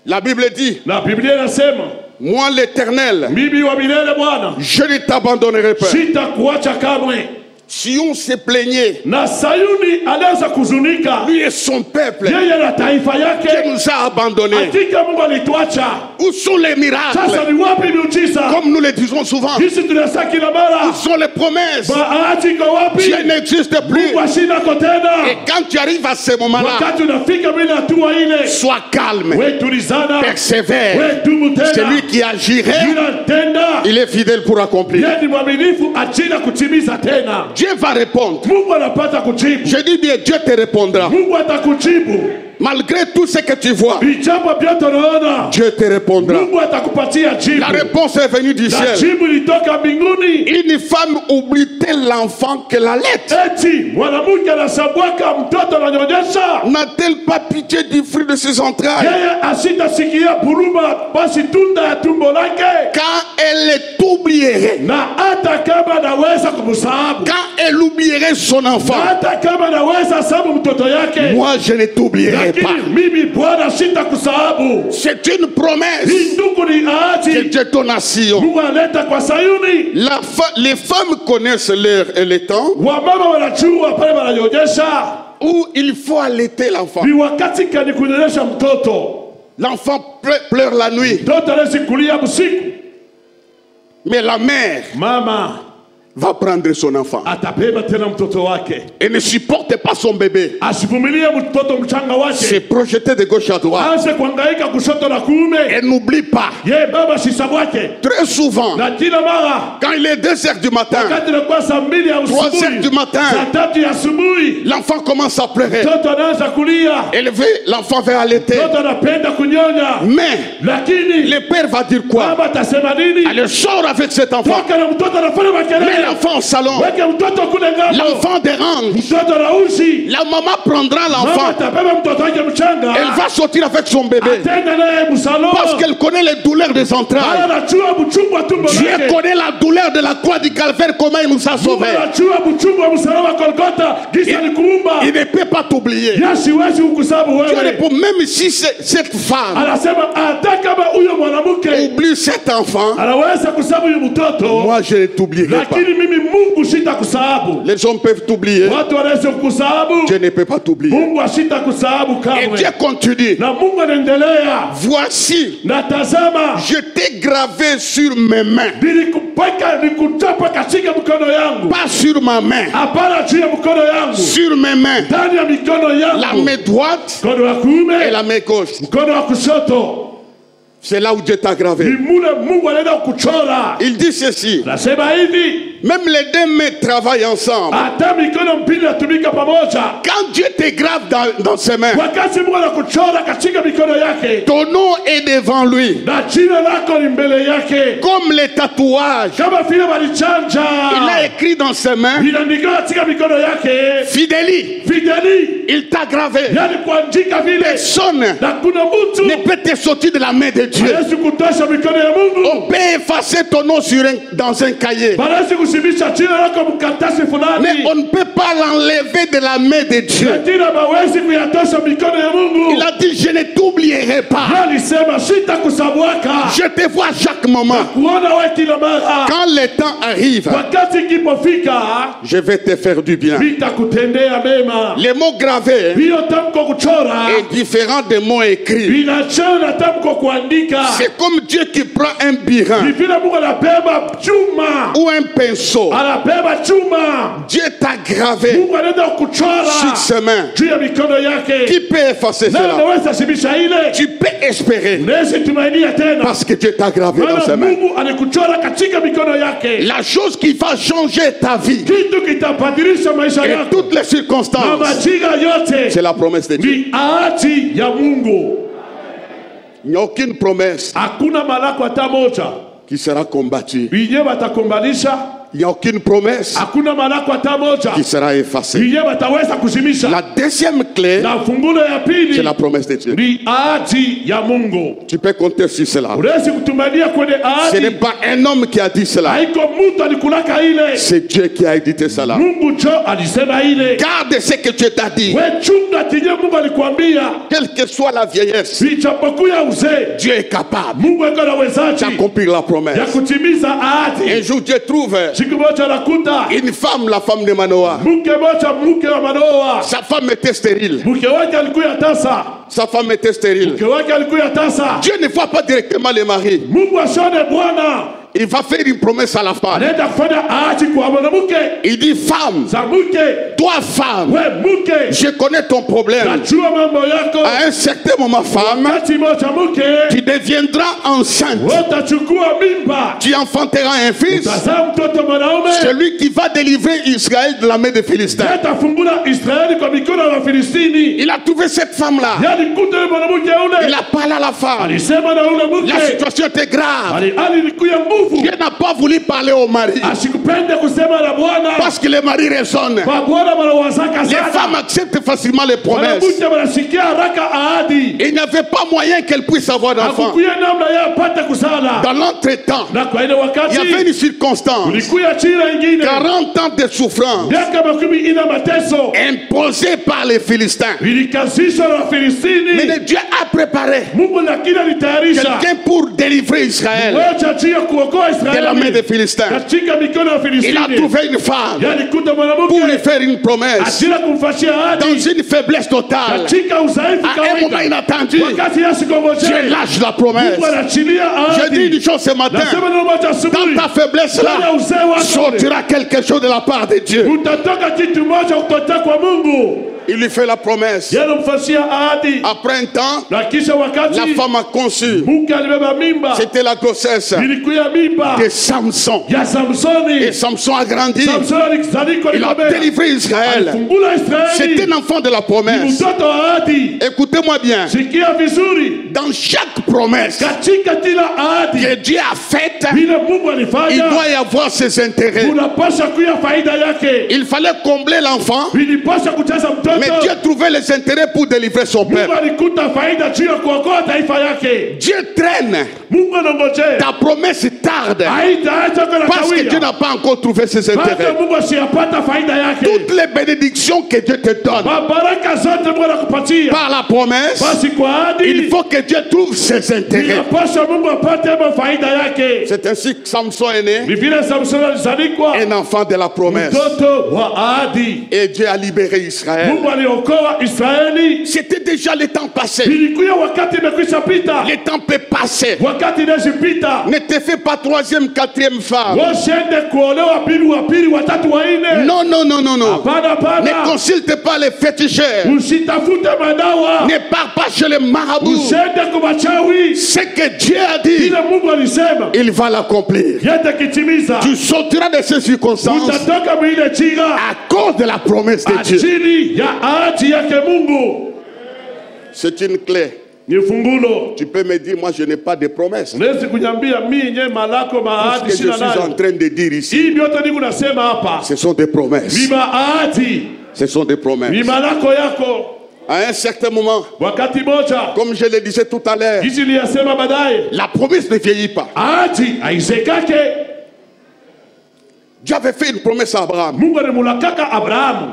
La Bible dit, Na Biblia inasema, moi l'Éternel, mimi wa milele Bwana, je ne t'abandonnerai pas. sitakuacha kamwe. Sion se plaignait. Na Sayuni alianza kuzunika. Lui et son peuple. Yeye na taifa Dieu yake. nous a abandonnés. Hakika Mungu alituacha. Où sont les miracles? Sasa ni wapi miujiza? Comme nous le disons souvent. Jinsi tunasema kila mara. Où sont les promesses? Bahati iko wapi? Dieu n'existe plus. Mungu ashina ko tena. Et quand tu arrives à ce moment-là, Wakati unafika bila hatua ile. sois calme. Wewe tulizana. Persévère. Wewe dumu tena. Celui qui agirait, Yule tenda. il est fidèle pour accomplir. Yeye ni mwaminifu ajina kutimiza tena. Dieu va répondre. Mungu anapata kujibu. Je dis bien, Dieu te répondra. Mungu atakujibu. Malgré tout ce que tu vois, Ijapo vyote unaona. Dieu te répondra. Mungu atakupatia jibu. La réponse est venue du Na ciel. jibu litoka mbinguni. Une femme oublie-t-elle l'enfant qu'elle allait? Eti mwanamke anasabwaka mtoto ananyonyesha. N'a-t-elle pas pitié du fruit de ses entrailles? Yeye asitasikia huruma basi tunda ya tumbo lake. Quand elle t'oublierait, Na hata kama naweza kumsahau. quand elle oublierait son Na enfant, hata kama naweza sababu mtoto yake. moi je ne t'oublierai pas. Lakini mimi Bwana sitakusahau. C'est une promesse Hii ndugu ni que ahadi. Dieu donne à Sion. Mungu analeta kwa Sayuni. Les femmes connaissent l'heure et le temps Wamama wanajua pale wananyonyesha. où il faut allaiter l'enfant. Ni wakati gani kunyonyesha mtoto. L'enfant pleure la nuit, Mtoto anaweza kulia usiku. mais la mère Mama va prendre son enfant atabeba tena mtoto wake. et ne supporte pas son bébé. Asivumilie mtoto mchanga Se wake. projeter de gauche à droite. Aanze kuhangaika kushoto na kuume. Et n'oublie pas, Ye baba sisabwake. très souvent, Na kila mara quand il est 2 heures du matin, wakati inakuwa saa 2 ya 3 heures du usiku. matin, Saa 3 ya asubuhi. l'enfant commence à pleurer. Mtoto anaanza kulia. Élevé, l'enfant va allaiter. Mtoto anapenda kunyonya. Mais Lakini le père va dire quoi? baba atasema nini? Elle sort avec cet enfant. Toka na mtoto anafanya Mais makelele. l'enfant au salon, Weke mtoto kule ngamo. l'enfant dérange. Mtoto anauzi. La maman prendra Mama l'enfant. atabeba mtoto wake mchanga. Elle va sortir avec son bébé. Atenda naye msalon. Parce qu'elle connaît les douleurs des entrailles. Anajua uchungu wa tumbo Dieu lake. connaît la douleur de la croix du calvaire, comment il nous a sauvés. Anajua uchungu wa msalaba Golgotha. Gisa ni kuumba. Il ne peut pas t'oublier. Yasi wezi kukusabu Dieu wewe. répond, même si cette femme Anasema hata kama huyo mwanamke oublie cet enfant, anaweza kusabu huyo mtoto. moi je ne t'oublierai pas. Lakini mimi Mungu sitakusahabu. Les hommes peuvent t'oublier. Watu wanaweza kukusahabu. Dieu ne peut pas t'oublier. Mungu asitakusahabu Et kamwe. Dieu continue. Na Mungu anaendelea. Voici, Na tazama, je t'ai gravé sur mes mains, nikuchapa katika mkono yangu. pas sur ma main, Hapana juu ya mkono yangu. sur mes mains, Ndani ya mikono la yangu. main droite Mkono wa et kuume, la main gauche. mkono wa kushoto. C'est là où Dieu t'a gravé. Ni mule Mungu anaenda kuchora. Il dit ceci, Nasema hivi, même les deux mains travaillent ensemble. hata mikono mbili inatumika pamoja. Quand Dieu te grave dans ses mains, Wakati Mungu anakuchora katika mikono yake, ton nom est devant lui. na jina lako ni mbele yake. Comme les tatouages, Kama vile walichanja. il a écrit dans ses mains, Inaandika katika mikono yake. Fidélie, Fideli. il t'a gravé. Yani kuandika vile. Personne Na kuna mtu ne peut te sortir de la main de Dieu. hawezi kutosha mikono ya Mungu. On peut effacer ton nom dans un cahier, Hawezi kusimisha jina lako mkaratasi mais fulani. on ne peut pas l'enlever de la main de Dieu. Jina hawezi kuyatosha mikono ya Mungu. Il a dit, je ne t'oublierai pas. Alisema sitakusabwaka. Je te vois à chaque moment. Kuona wewe kila mara. Quand le temps arrive, Wakati kipofika, je vais te faire du bien. nitakutendea mema. Les mots gravés Hiyo tamko kuchora est différent des mots écrits. inachana tamko kuandika. C'est comme Dieu qui prend un birin Ni vile Mungu anabeba chuma. ou un pinceau. Anabeba chuma. Dieu t'a gravé Mungu anaenda kuchora sur ses mains. juu ya mikono yake. Qui peut effacer Na cela? unaweza simisha ile. Tu peux espérer Unaweza tumainia tena. parce que Dieu t'a gravé dans ses Maana mains. Mungu alikuchora katika mikono yake. La chose qui va changer ta vie Kitu kitabadilisha maisha et yako. toutes les Na circonstances, majira yote c'est la promesse de Dieu. ni ahadi ya Mungu. Il n'y a aucune promesse Hakuna malako hata moja qui sera combattue. yenye watakombanisha. Il n'y a aucune promesse Hakuna malako hata moja qui sera effacée. yenye wataweza kuzimisha. La deuxième clé, Na fungulo ya c'est pili la promesse de Dieu. ni ahadi ya Mungu. Tu peux compter sur cela. Unaweza kutumania kwenye Ce n'est ahadi. pas un homme qui a dit cela. Haiko mtu alikulaka ile. C'est Dieu qui a édité cela. Mungu jo alisema ile. Garde ce que Dieu t'a dit. We chunga tinye Mungu alikwambia. Quelle que soit la vieillesse, Ijapokuwa uzee, Dieu est capable Mungu eko na uwezaji d'accomplir la ya promesse. kutimiza Un ahadi. jour, Dieu trouve siku moja anakuta une femme, la femme de Manoah. mke moja, mke wa Manoa, Sa femme était stérile. mke wake alikuwa tasa, Sa femme était stérile. mke wake alikuwa tasa. Dieu ne voit pas directement les maris. Mungu ashone Bwana Il va faire une promesse à la femme. anaenda kufanya ahadi kwa mwanamke. Il dit, femme, Za mke, toi femme, we mke, je connais ton problème. najua mambo yako. À un certain moment, femme, Wakati moja mke, tu deviendras enceinte. utachukua mimba, Tu enfanteras un fils. utazaa mtoto mwanaume, Celui qui va délivrer Israël de la main des Philistins. atafungula Israeli kwa mikono ya Wafilistini. Il a trouvé cette femme-là. Yani kuta yule mwanamke Il yule a parlé à la femme. alisema na yule La mke, situation était grave. hali ilikuwa nguvu, Dieu n'a pas voulu parler au mari. asikupende kusema na Bwana Parce que les maris raisonnent. kwa Bwana wanawazaka Les sana. femmes acceptent facilement les promesses. Wanamke wanasikia haraka ahadi, Il n'y avait pas moyen qu'elles puissent avoir d'enfants. hakukuya namna ya apate kusala. Dans l'entretemps, Na kwa ile il y wakati avait une circonstance. ulikuya chira ingine 40 ans de souffrance miaka 40 mateso imposée par les Philistins. ilikazishwa na Wafilistini. Mais Dieu a préparé Mungu lakini alitayarisha quelqu'un pour délivrer Israël moja chia kuokoa de la main des Israeli Philistins. katika mikono ya Il a Wafilistini. trouvé une femme Yalikuta pour lui mwanamke faire une promesse ajira kumfashia dans ahadi une faiblesse totale. katika udhaifu À un moment kawaida. inattendu, Wakati Yesu Dieu kongojea lâche la promesse. Mungu anachilia Je dis une ahadi. chose ce matin. Nasema neno moja Dans asubuhi, ta faiblesse-là, ndani ya uzee wako sortira quelque chose de la part de Dieu. utatoka kitu moja kutoka kwa Mungu. Il lui fait la promesse. Yanamfashia ahadi, Après un temps, na kisha wakati la femme a conçu. mke alibeba mimba, C'était la grossesse ilikuwa mimba de Samson. ya Et Samsoni. Samson a grandi. Samsoni alizaliwa Il a alikomea. délivré Israël. Alifungula C'est Israeli. un enfant de la Ni promesse. mtoto wa ahadi. Écoutez-moi bien. Sikia vizuri, Dans chaque promesse katika kila ahadi que Dieu a faite, vile Mungu il alifanya, doit y avoir ses intérêts. unapasha kuya faida yake. Il fallait combler l'enfant, Ilipasha kujaza mais Dieu mtoto. trouvait les intérêts pour délivrer son Mungu peuple. alikuta faida juu ya kuokoa taifa yake. Dieu traîne. Mungu anangojea, Ta promesse tarde haitaacha kwa parce que Dieu kawia, n'a pas encore trouvé ses bado intérêts. Mungu asiyapata faida yake. Toutes les bénédictions que Dieu te donne Mabaraka zote Mungu anakupatia, par la promesse, basi kwa il ahadi faut que Dieu trouve ses intérêts. inapasha Mungu apate hapo faida yake. C'est ainsi que Samson est né, Ni vile Samsoni alizalikwa un enfant de la promesse. mtoto wa ahadi. Et Dieu a libéré Israël. Mungu aliokoa Israeli. C'était déjà le temps passé. Ilikuwa wakati imekwisha pita, Le temps peut passer. wakati inashipita. Ne te fais pas troisième, quatrième femme. Washende kuolewa pili, wa pili, watatu, wa nne. Non, non, non, non, non. Hapana, Ne hapana. consulte pas les féticheurs. Usitafute madawa, Ne pars pas chez les marabouts. usende kwa wachawi. Ce que Dieu a dit, Kile Mungu alisema il va l'accomplir. yete kitimiza. Tu sortiras de ces circonstances Utatoka mwile chira à cause de la promesse de Dieu. ajili ya ahadi yake Mungu. C'est une clé. Ni fungulo. Tu peux me dire, moi je n'ai pas de promesse. Unaweza kunyambia mimi nye malako Ce maahadi que je sina suis en nayo. train de dire ici, Hii ndio niko nasema hapa. ce sont des promesses. Ni maahadi, Ce sont des ni promesses. malako yako. À un certain moment, Wakati moja comme je le disais tout à l'heure, hizi niliyasema baadaye, la promesse ne vieillit pas. ahadi haisekake. Dieu avait fait une promesse à Abraham. Mungu alimulakaka Abrahamu,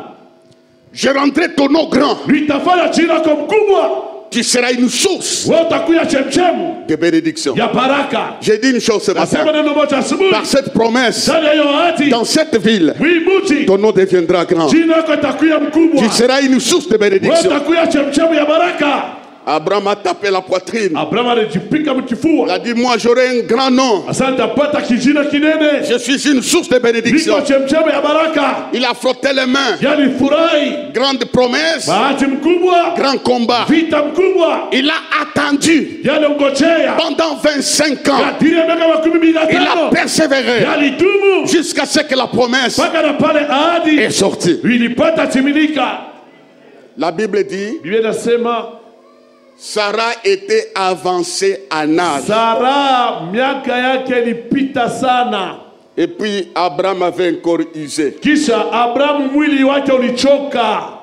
Je rendrai ton eau grand. nitafanya jina lako mkubwa, Tu seras une source wewe utakuwa chemchemu de bénédiction. ya baraka. J'ai dit une chose ce Nasema matin. neno moja asubuhi, Par cette promesse, ndani ya hiyo ahadi, dans cette ville, mwibuti ton nom deviendra grand. jina lako itakuwa mkubwa, Tu seras une source de wewe bénédiction. utakuwa chemchemu ya baraka. Abraham a tapé la poitrine. Abrahamu alijipika Il a mkifua, dit, moi j'aurai un grand nom. sasa nitapata kijina kinene, Je suis une source de bénédiction. niko chemchemu ya baraka. Il a frotté les mains. Yani furahi, Grande promesse, bahati mkubwa, grand combat. vita mkubwa, Il a attendu yani ngojea pendant 25 ans. kadiri ya miaka 15 Il a persévéré yalidumu jusqu'à ce que la promesse mpaka na pale ahadi est sortie. ilipata timilika. La Bible dit, Biblia inasema Sarah était avancée en âge. Sara miaka yake ilipita sana, Et puis Abraham avait un corps usé. kisha Abrahamu mwili wake ulichoka.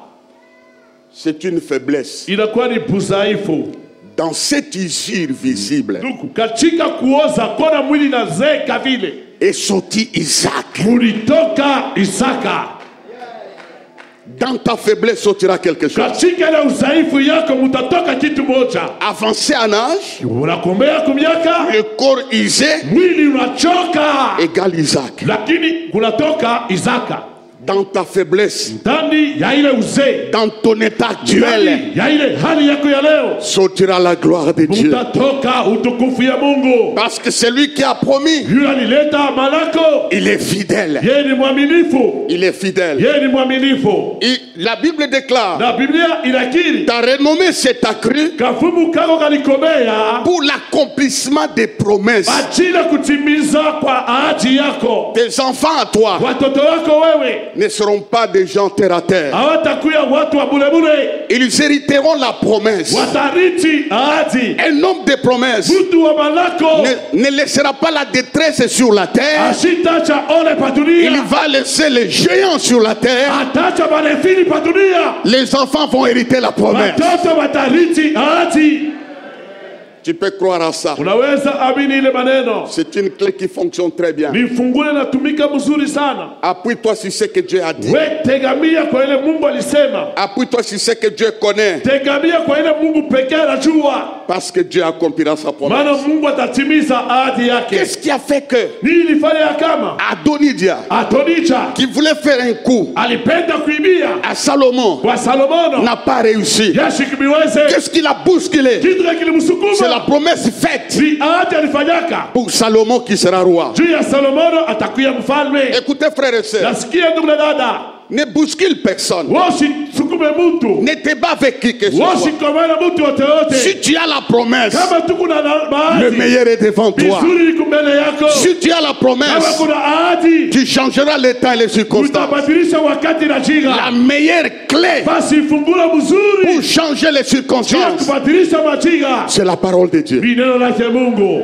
C'est une faiblesse. Inakuwa ni budhaifu. Dans cette usure visible Ndugu, katika kuoza kona mwili na zeka vile est sorti Isaac. mulitoka Isaka. Dans ta faiblesse sortira quelque chose. Katika ile udhaifu yako mtatoka kitu moja. Avancé en âge, Unakombea kumiaka, le corps usé mwili unachoka, égale Isaac. lakini kunatoka Isaka. Dans ta faiblesse, Ndani ya ile uzee, dans ton état actuel, ndani ya ile hali yako ya leo, sortira la gloire de Dieu. mtatoka utukufu ya Mungu. Parce que celui qui a promis, Yule alileta malako, il est fidèle. yeye ni mwaminifu, Il est fidèle. yeye ni mwaminifu. La Bible déclare, Na Biblia inakiri ta renommée s'est accrue kafumu kako kalikomea pour l'accomplissement des promesses. ajili ya kutimiza kwa ahadi yako. Tes enfants à toi Watoto wako wewe ne seront pas des gens terre à terre. hawatakuwa watu wa bulebule, Ils hériteront la promesse. watariti ahadi. Un homme de promesse Mtu wa malako ne laissera pas la détresse sur la terre. ashitacha ole pa Il dunia, va laisser les géants sur la terre. atacha marefini pa dunia. Les enfants vont hériter la promesse. Watoto watariti ahadi. Tu peux croire à ça. Unaweza amini ile maneno, C'est une clé qui fonctionne très bien. ni funguo inatumika mzuri sana. Appuie-toi sur ce que Dieu a dit. We tegamia kwa ile Mungu alisema, Appuie-toi sur ce que Dieu connaît. tegamia kwa ile Mungu pekee anajua, Parce que Dieu accomplira sa maana promesse. Mungu atatimiza ahadi yake. Qu'est-ce qui a fait que Ni ilifanya ya kama Adonidia, Adonija qui voulait faire un coup alipenda kuibia à Salomon, kwa Salomono, n'a pas réussi? yashikimiweze Qu'est-ce qui l'a bousculé? kitu C'est kilimsukuma, la promesse faite ni ahadi alifanyaka pour Salomon qui sera roi. juu ya Salomono atakuya mfalme. Écoutez, frères et sœurs, Nasikia ndugu na dada, ne bouscule personne. wasisukume mtu, Ne te bats avec qui que ce soit. wasikomana mtu wote wote. Si tu as la promesse, Kama tu kuna na le bahati, meilleur est devant toi. vizuri liko mbele yako. Si tu as la Kama promesse, kuna ahadi, tu changeras le temps et les circonstances. utabadilisha wakati na La jira. meilleure clé Basi fungula mzuri pour changer les juu ya circonstances, kubadilisha majira c'est la parole de Dieu. ni neno lake Mungu,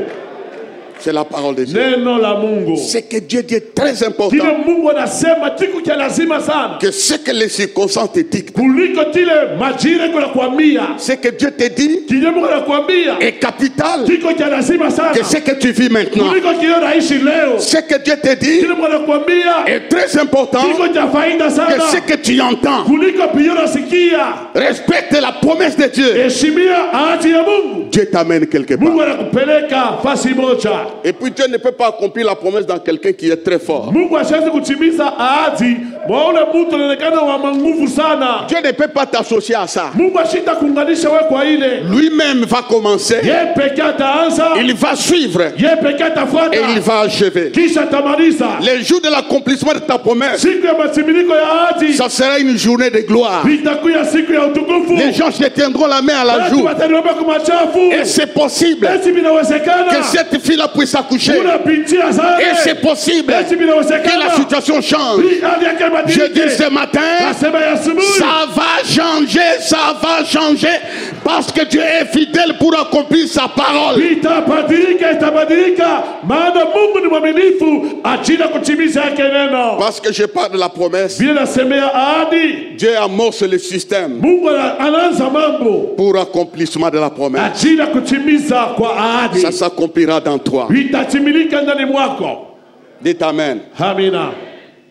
C'est la parole de Dieu. neno la Mungu. Ce que Dieu dit est très Kile important. Mungu anasema tiku cha lazima sana Que ce que les circonstances te dictent, kuliko tile majira kunakwambia. ce que Dieu te dit Kile Mungu anakwambia est capital kiko cha lazima sana que ce que tu vis maintenant. kuliko kile unaishi leo. Ce que Dieu te dit Kile Mungu anakwambia est très important kiko cha faida que sana ce que tu entends. kuliko pia unasikia. Respecte la promesse de Dieu. Heshimia ahadi ya Mungu. Dieu t'amène quelque Mungu part. anakupeleka fasi moja. Et puis Dieu ne peut pas accomplir la promesse dans quelqu'un qui est très fort. Mungu asiwezi kutimiza ahadi mwa ule mtu anaonekana wa nguvu sana. Dieu ne peut pas t'associer à ça. Mungu ashita kuunganisha wewe kwa ile. Lui-même va commencer, Yeye pekee ataanza, il va suivre yeye pekee atafuata, et il va achever. kisha atamaliza. Les jours de l'accomplissement de ta promesse, Siku ya matimiliko ya ahadi ça sera une journée de gloire. itakuya siku ya utukufu. Les gens se tiendront la main à la Watu joue. wataniomba kwa machafu. Et c'est possible Esi vinawezekana. que cette fille-là puisse accoucher. Unapitia sana. Et c'est possible Esi que vinawezekana. la situation change. Hii hali yake Je dis ibadilike. ce matin, Nasema ya asubuhi. ça va changer parce que Dieu est fidèle pour accomplir sa parole. Itabadilika, itabadilika, maana Mungu ni mwaminifu ajili ya kutimiza yake neno. Parce que je parle de la promesse, Vile nasemea ahadi, Dieu amorce le système Mungu anaanza mambo pour accomplissement de la promesse. ajili ya kutimiza kwa ahadi. Ça s'accomplira dans toi. Itatimilika ndani mwako. Dites Amen. Amina.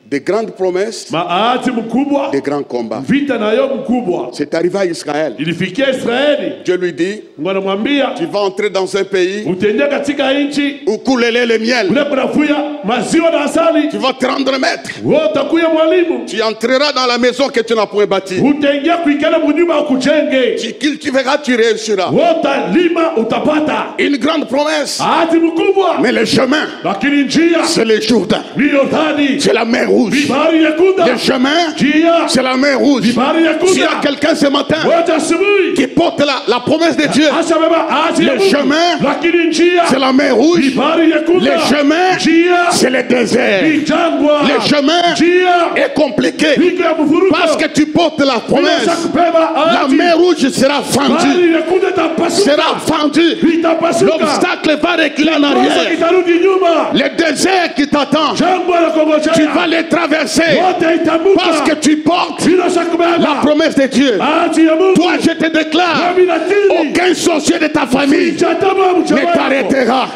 De grandes promesses, Maahadi mkubwa, de grands combats. vita nayo mkubwa. C'est arrivé à Israël. Ilifikia Israeli, Dieu lui dit, Mungu anamwambia tu vas entrer dans un pays utaingia katika nchi où coule le lait et le miel. kule kunafuya maziwa na asali. Tu vas te rendre maître. Wewe utakuya mwalimu, Tu entreras dans la maison que tu n'as point bâtie. utaingia kuikala munyumba ukujenge. Tu cultiveras, tu réussiras. Wewe utalima utapata. Une grande promesse. Ahadi mkubwa, Mais le chemin, lakini njia c'est le Jourdain. ni Yordani, C'est la mer rouge. ni bahari nyekundu. Le chemin, Njia c'est la mer rouge. ni bahari S'il y a nyekundu. quelqu'un ce matin Wote asubuhi qui porte la promesse de Dieu, acha baba ahadi ya Le Mungu, chemin, lakini njia c'est la mer ni rouge. bahari nyekundu. Le chemin, Njia c'est le désert. ni jangwa. Le chemin Njia est compliqué iko ya mvurugo. parce que tu portes la Bila promesse. kubeba La ahadi, mer rouge sera fendue. bahari nyekundu itapasuka. Sera fendue. Itapasuka. L'obstacle va reculer en Kwanza arrière. kitarudi nyuma. Le désert qui t'attend, Jangwa la kongojea. tu vas les traverser Wote itamuka. parce que tu portes Bila kubeba la promesse de Dieu. ahadi ya Mungu. Toi, je te déclare, Nami nakiri. aucun sorcier de ta famille Sijatama mcha ne wako. t'arrêtera. t'arrêtera.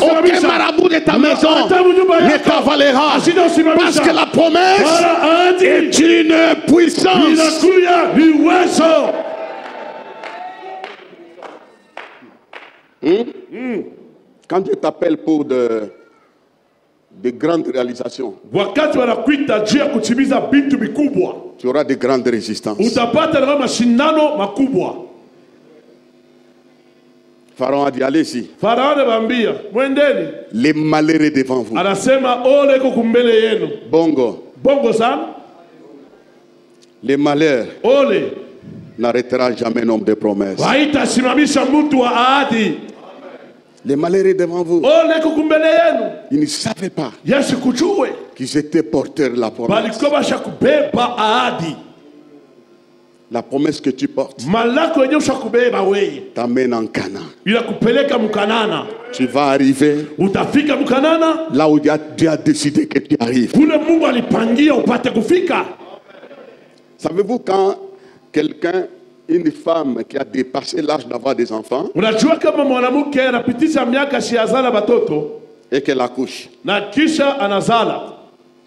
Aucun marabout de ta maison ne t'avalera. Parce que la promesse est une puissance. Quand Dieu t'appelle pour de grandes réalisations, tu auras de grandes résistances. Pharaon a dit, allez-y. Les malheureux devant vous. Bongo. Les malheurs n'arrêtera jamais un homme de promesse. Les malheureux devant vous. Ils ne savaient pas qu'ils étaient porteurs de la promesse. La promesse que tu portes t'amène en Canaan. Tu vas arriver là où Dieu a décidé que tu arrives. Savez-vous quand quelqu'un, une femme qui a dépassé l'âge d'avoir des enfants et qu'elle accouche,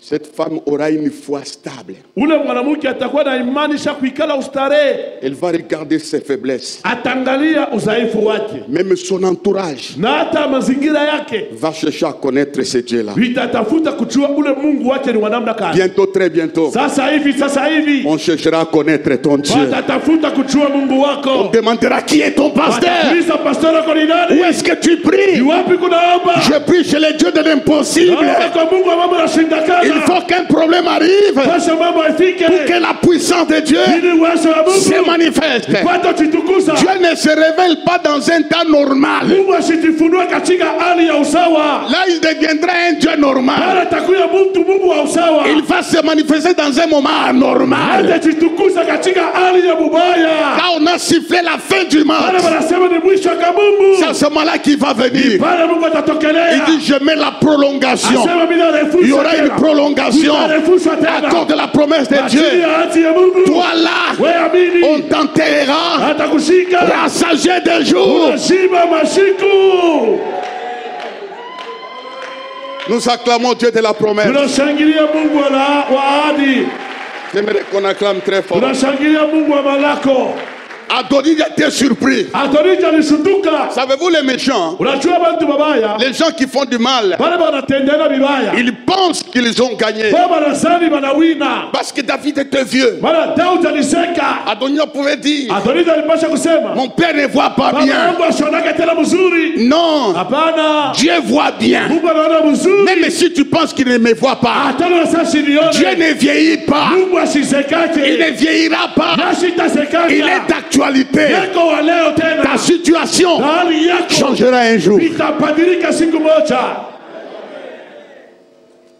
cette femme aura une foi stable. Elle va regarder ses faiblesses. Même son entourage va chercher à connaître ce Dieu-là. Bientôt, très bientôt, on cherchera à connaître ton Dieu. On demandera qui est ton pasteur. Où est-ce que tu pries? Je prie chez le Dieu de l'impossible. Il faut qu'un problème arrive pour que la puissance de Dieu se manifeste. Dieu ne se révèle pas dans un temps normal. Là, il deviendra un Dieu normal. Il va se manifester dans un moment anormal. Quand on a sifflé la fin du match, c'est à ce moment-là qu'il va venir. Il dit, je mets la prolongation. Il y aura une prolongation à cause de la promesse de Dieu. Toi là, on t'enterrera rassasié des jours. Nous acclamons Dieu de la promesse. J'aimerais qu'on acclame très fort. Adonijah était surpris. Savez-vous les méchants, les gens qui font du mal, ils pensent qu'ils ont gagné. Parce que David était vieux. Adonijah pouvait dire, mon père ne voit pas bien. Non, Dieu voit bien. Même si tu penses qu'il ne me voit pas, Dieu ne vieillit pas. Il ne vieillira pas. Il est d'actualité. Ta situation changera un jour.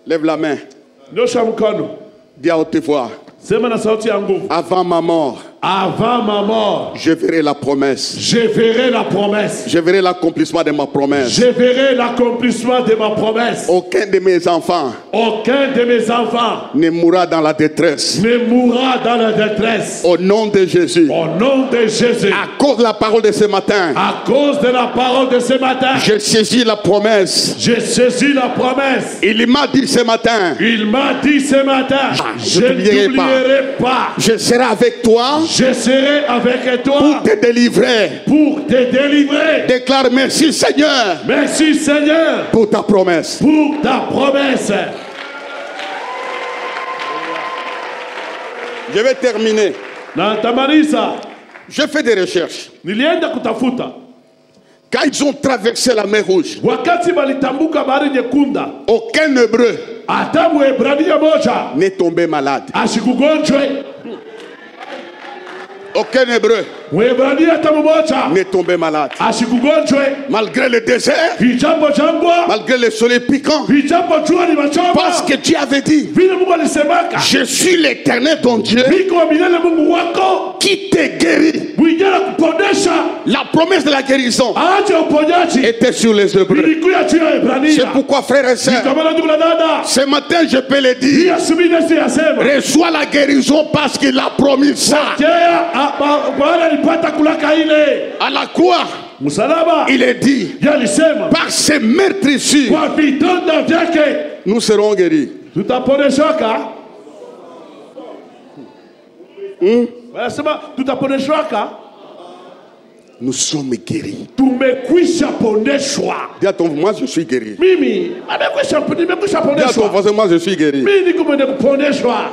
Lève la main. Dis à haute voix, avant ma mort, je verrai la promesse. Je verrai l'accomplissement de ma promesse. Aucun de mes enfants ne mourra dans la détresse. Au nom de Jésus. À cause de la parole de ce matin. Je saisis la promesse. Il m'a dit ce matin. Je ne t'oublierai pas. Je serai avec toi. Pour te délivrer. Déclare merci Seigneur. Pour ta promesse. Je vais terminer. Je fais des recherches. Quand ils ont traversé la mer Rouge, aucun Hébreu n'est tombé malade. Aucun Hébreu n'est tombé malade. Malgré le désert, malgré le soleil piquant, parce que Dieu avait dit, je suis l'Éternel ton Dieu qui te guérit. La promesse de la guérison était sur les Hébreux. C'est pourquoi, frères et sœurs, ce matin je peux le dire, reçois la guérison parce qu'il a promis ça. À la croix, Msalaba. Il est dit, Yalisema. par ces meurtrissures, Kwa vidonda vyake. nous serons guéris. Tutaponeshwaka. Wanasema tutaponeshwaka. Nous sommes guéris. Tumekwisha poneshwa. Dis à ton moi je suis guéri. Mimi, nimekwisha Dis à ton poneshwa. voisin, moi je suis guéri. Mimi niko mwenye kuponeshwa.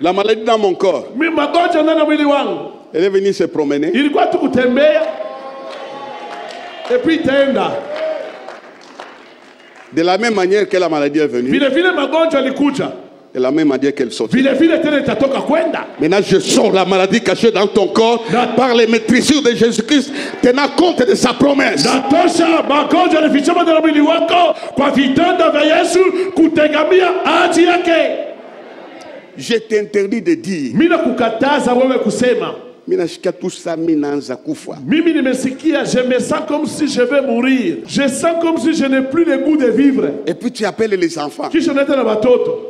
La maladie dans mon corps, Mimi magonjwa ndani ya mwili wangu. elle est venue se promener. Ilikuwa tu kutembea. Et puis itaenda. De la même manière que la maladie est venue, Vile vile magonjwa yalikuja. de la même manière qu'elle sort. Vile vile tena itatoka kwenda. Maintenant, je sors la maladie cachée dans ton corps par les maîtrisures de Jésus-Christ, tenant compte de sa promesse. Natosha magonjwa yalifichama ndani ya mwili wako kwa vitendo vya Yesu kutegamia ahadi yake. Je t'interdis de dire, Mimi nakukataza wewe kusema. minashika tout ça, minanza kufa. Mimi nimesikia, je me sens comme si je vais mourir. Je sens comme si je n'ai plus le goût de vivre. Et puis tu appelles les enfants. Kisha unaita na watoto.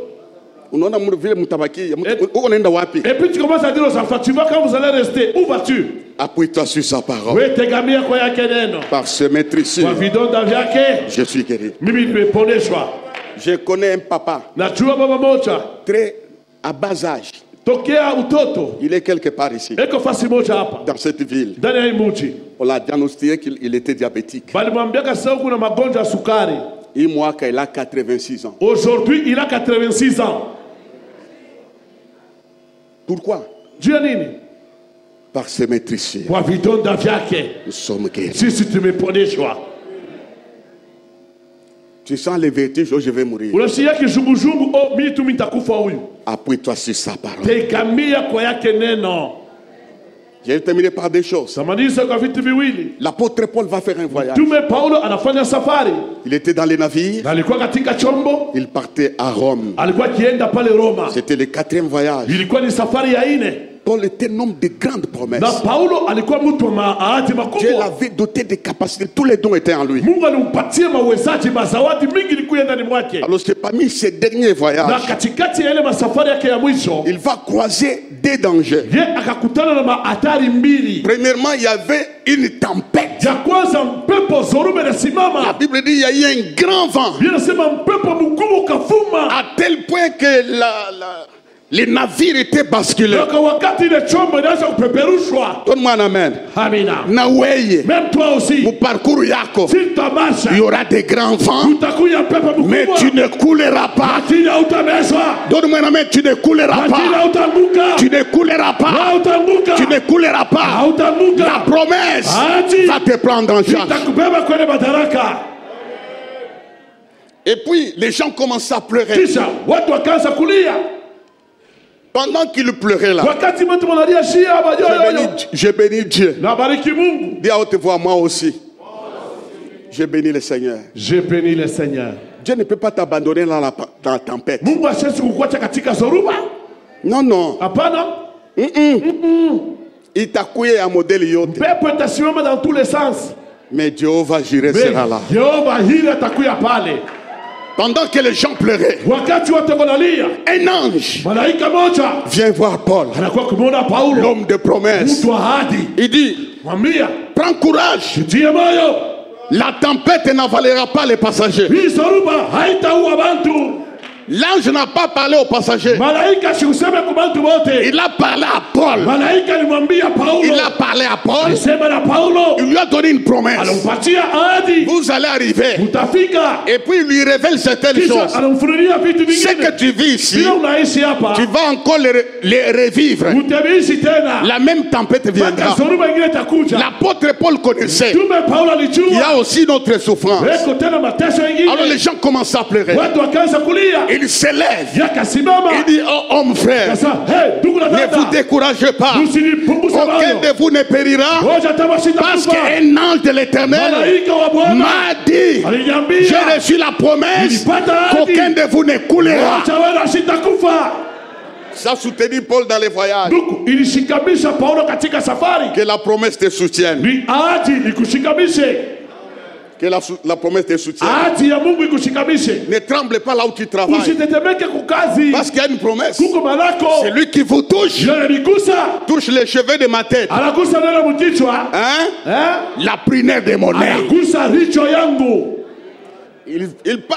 Unaona vile mtabaki, uko naenda wapi? Et puis tu commences à dire aux enfants, tu vois quand vous allez rester, où vas-tu? Appuie-toi sur sa parole. Wewe tegamia kwa yake neno. Par ce maîtrise, Kwa vidonda vyake, je suis guéri. mimi nimeponeshwa. Je connais un papa Najua baba moja, très à bas âge. tokea utoto, Il est quelque part ici, eko fasi moja hapa, dans cette ville. ndani ya hii mji. On l'a diagnostiqué qu'il était diabétique. Balimwambiaka sasa kuna magonjwa ya sukari. Et moi, il a 86 ans. Aujourd'hui, il a 86 ans. Pourquoi? Juu ya nini? Par ce maîtrise, Kwa vidonda vyake, nous sommes guéris. sisi tumeponeshwa. Tu sens les vertiges, oh, je vais mourir. Unasikia kizunguzungu, oh mimi tu nitakufa huyu. Appuie-toi sur sa parole. Tegamia kwa yake neno. Je vais terminer par des choses. Samaniza kwa vitu viwili. L'apôtre Paul va faire un voyage. Tume Paulo anafanya safari. Il était dans les navires. Na alikuwa katika chombo, Il partait à Rome. alikuwa kienda pale Roma. C'était le 4e voyage. Ilikuwa ni safari ya ine. Paul était un homme de grandes promesses. Na Paulo alikuwa mtu wa ahadi Dieu makubwa. l'avait doté de capacités. Tous les dons étaient en lui. Mungu alimpatia mawezaji, mazawadi mingi ilikuwa ndani mwake. Alors c'est parmi ces derniers Na voyages, katikati ya ile masafari yake ya mwisho, il va croiser des dangers. ye akakutana na mahatari mbili. Premièrement, il y avait une tempête. Ya kwanza mpepo zorume La nasimama. Bible dit il y a eu un grand vent. Biblia inasema mpepo mkubwa ukavuma. À tel point que les navires étaient basculés. Na kwa wakati ile chombo inaanza kupeperushwa. Donne-moi un amen. Amina. Na weye, Même toi aussi, mon parcours yako, si tamasha il y aura des grands vents, utakuya mpepo mais mkubwa. tu ne couleras pas. Lakini hautamezwa. Donne-moi un amen, tu ne couleras Lakini pas. hautanguka. Tu ne couleras pas. Hautanguka. Tu ne couleras pas. La Hautanguka. promesse Ahadi va te prendre en charge. itakubeba kwenye madaraka. Et puis, les gens commencent à pleurer. Kisha watu wakaanza kulia. Pendant qu'ils pleuraient là, Wakati mtu mwanalia shia majoyo. je bénis Dieu. Na bariki Mungu. Dis à haute voix, moi aussi. Je bénis le Seigneur. Je bénis le Seigneur. Dieu ne peut pas t'abandonner dans la tempête. Mungu hashezi kukuacha katika zoruba. Non, non. Hapana. Il t'a couillé à modèle yote. Pepo itasimama dans tous les sens. Mais Jéhovah Jireh sera là. Yehova hili atakuya pale. Pendant que les gens pleuraient, Wakati wote wanalia, un ange malaika moja vient voir Paul, anakuwa kumwona Paulo, l'homme de promesse. mtu wa ahadi. Il dit, Mwambia, prends courage. jitie moyo. La tempête n'avalera pas les passagers. Hii zoruba haitaua bantu. L'ange n'a pas parlé aux passagers. Malaika sikusema kwa bantu wote. Il a parlé à Paul. Malaika alimwambia Paulo. Il a parlé à Paul. Alisema na Paulo. Il lui a donné une promesse. Alimpatia ahadi. Vous allez arriver. Utafika. Et puis il lui révèle certaines Kisha choses. anamfunulia vitu Ce vingine. que tu vis ici, Bila unaishi hapa. tu vas encore les revivre. Utaishi tena. La même tempête viendra. Mpaka zoruba ingine itakuja. L'apôtre Paul connaissait. Tume Paulo Il y alijua. a aussi notre souffrance. Eko tena mateso Alors ingine. les gens commencent à pleurer. Watu wakaanza kulia. Il s'élève. Yakasimama. Il dit, oh homme frère, Sasa, hey, ndugu na ne vous dada. découragez pas. Msinipunguze Aucun moyo. de vous ne périra. Moja tabashinda Parce kufa. qu'un ange de l'éternel Malaika wa Bwana m'a dit, aliniambia. j'ai reçu la promesse Nilipata ahadi. qu'aucun de vous ne coulera. Moja wewe ashinda kufa. Ça soutenit Paul dans les voyages. Ndugu, ilishikamisha Paulo katika safari. Que la promesse te soutienne. Ni ahadi ikushikamishe. Que la promesse te soutienne. ahadi ya Mungu ikushikamishe. Ne tremble pas là où tu travailles. Usitetemeke kukazi. Parce qu'il y a une promesse. Kuko malako. C'est lui qui vous touche. Yanigusa. Touche les cheveux de ma tête. Anagusa neno mkichwa. La prunelle de mon nez. Anagusa richo yangu.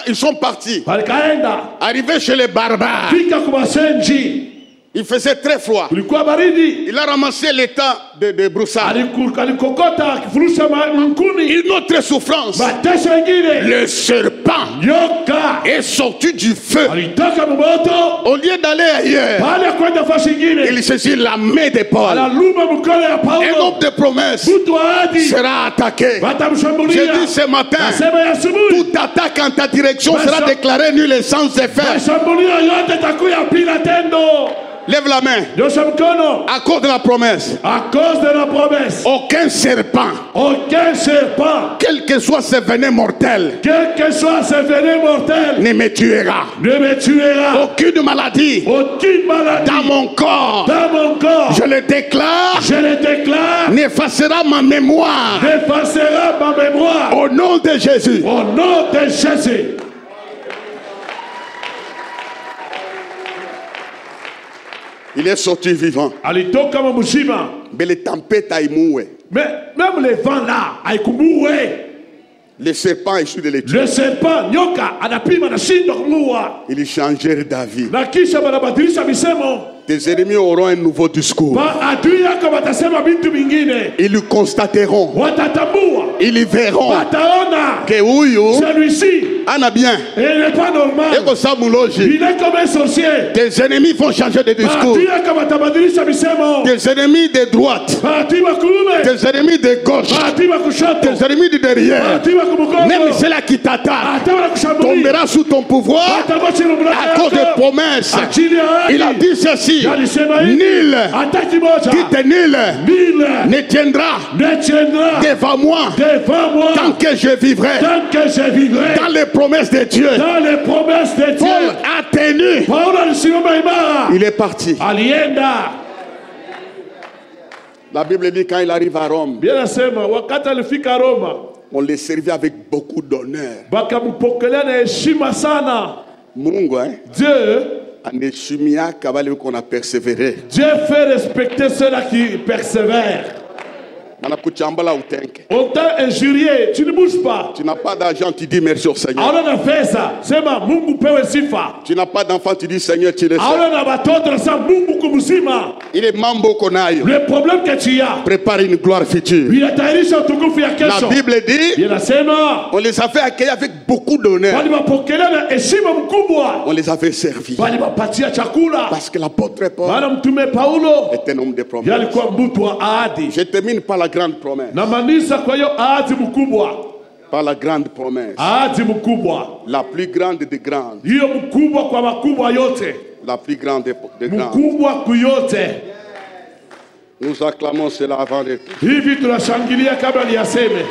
Ils sont partis. Walikaenda. Arrivés chez les barbares. Fika kumasenji. Il faisait très froid. Kulikuwa baridi. Il a ramassé l'état de broussard. Alikokota kifurushi mankuni. Une autre souffrance. Mateso ingine. Le serpent Nyoka est sorti du feu. alitoka moto. Au lieu d'aller ailleurs, Baada ya kwenda fasi ingine. il saisit la main de Paul. Analuma mkono ya Un Paulo. homme de promesse Mtu wa ahadi. sera attaqué. Watamshambulia. J'ai dit ce matin, Nasema ya asubuhi. toute attaque en ta direction sera déclarée nulle et sans effet. Mashambulio yote takuya bila tendo. Lève la main. Nyosha mkono. À cause de la promesse, À cause de la promesse. aucun serpent, Aucun serpent, quel que soit ses venins mortels, quel que soit ses venins mortels, ne me tuera. ne me tuera. Aucune maladie Aucune maladie dans mon corps, dans mon corps, je le déclare, je le déclare, n'effacera ma mémoire. effacera ma mémoire. Au nom de Jésus. Au nom de Jésus. Il est sorti vivant. Alitoka mzima. Mais les tempêtes a émoué. Mais même les vents là, haikumbue. Le serpent est issu de l'étude. Le serpent nyoka anapima na shindo kumuua. Ils changèrent d'avis. Na kisha banabadilisha misemo. Tes ennemis auront un nouveau discours. Adui yako watasema vitu vingine. Ils le constateront. Watatambua. Ils verront Wataona. que Ouyo Celui-ci, en a bien. il n'est pas normal. Et que ça mouloge. Il est comme un sorcier. Tes ennemis vont changer de discours. Adui yako watabadilisha misemo. Tes ennemis de droite. Adui wa kuume. Tes ennemis de gauche. Adui wa kushoto. Tes ennemis de derrière. Adui wa kumgongo. Même ceux-là qui t'attaquent Hata wanakushambulia. tombera sous ton pouvoir Watakuwa chini ya mamlaka à cause yako. de promesses. Achini ya ahadi. Il a dit ceci. Alisema hivi. Nul Hata kimoja. qui est nul Nil. ne tiendra Ne tiendra. devant moi Devant moi. tant que je vivrai. Tant que je vivrai. Dans les promesses de Dieu. Dans les promesses de Paul Dieu. a tenu. Paulo alisimama imara. Il est parti. Alienda. La Bible dit quand il arrive à Rome, Biblia inasema wakati alifika Roma, on les servit avec beaucoup d'honneur. wakampokelea na heshima sana. Mungu, hein? Dieu, Aneshimia kabali qu'on a persévéré. Dieu fait respecter ceux-là qui persévèrent. Anakuchambala utenke. On t'a injurié, tu ne bouges pas. Tu n'as pas d'argent, tu dis merci au Seigneur. Hauna na pesa, sema Mungu pewe sifa. Tu n'as pas d'enfant, tu dis Seigneur, tu le sais. Hauna na watoto, nasema Mungu kumzima. Il est mambo qu'on aille. Le problème que tu as, Prépare une gloire future. inatayarisha utukufu ya La kesho. Bible dit, Inasema on les a fait accueillir avec beaucoup d'honneur. waliwapokelea na heshima mkubwa. On les avait servis. Waliwapatia chakula. Parce que l'apôtre Paul Maana mtume Paulo est un homme de promesses. yalikuwa mtu wa ahadi. Je termine par la grande promesse. Namaanisha kwa hiyo ahadi mkubwa. Par la grande promesse. Ahadi mkubwa. La plus grande des grandes. Hiyo mkubwa kwa makubwa yote. La plus grande des grandes. Mkubwa kuyote. Nous acclamons cela avant de tout. Hivi tunashangilia kabla niyaseme.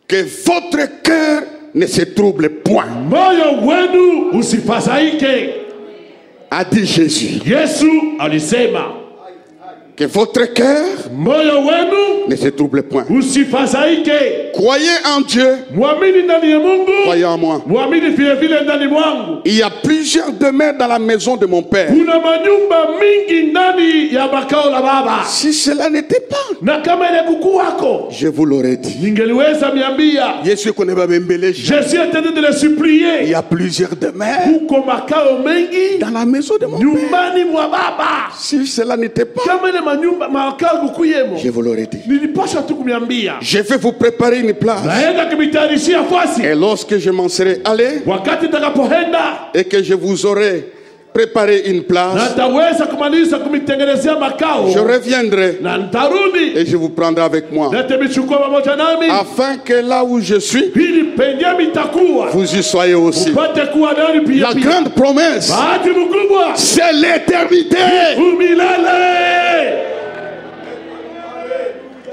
Que votre cœur ne se trouble point, Moyo wenu usifadhaike. a dit Jésus. Yesu alisema. Que votre cœur Moyo wenu ne se trouble point. usifadhaike. Croyez en Dieu, Muamini ndani ya Mungu. croyez en moi. Muamini vile vile ndani mwangu. Il y a plusieurs demeures dans la maison de mon Père. Kuna manyumba mingi ndani ya makao la Baba. Si cela n'était pas, Na kama ile kuku wako, je vous l'aurais dit. ningeliweza miambia. Yesu connaît Bembele. Jésus est tenu de le Il supplier. y a plusieurs demeures Kuko makao mengi dans la maison de mon Père. nyumbani mwa Baba. Si cela n'était pas, Kama ile manyumba makao kukuyemo, je vous l'aurais dit. nilipasha tu kumiambia. Je vais vous préparer une place. Naenda kumitayarishia fasi. Et lorsque je m'en serai allé Wakati nitakapoenda et que je vous aurai préparé une na place, nitaweza kumaliza kumitengenezea makao je reviendrai na nitarudi et je vous prendrai avec moi. na nitamichukua pamoja nami Afin que là où je suis, ili penye mitakuwa vous y soyez aussi. upate kuwa ndani pia. La grande promesse, Bahati mkubwa c'est l'éternité. umilele.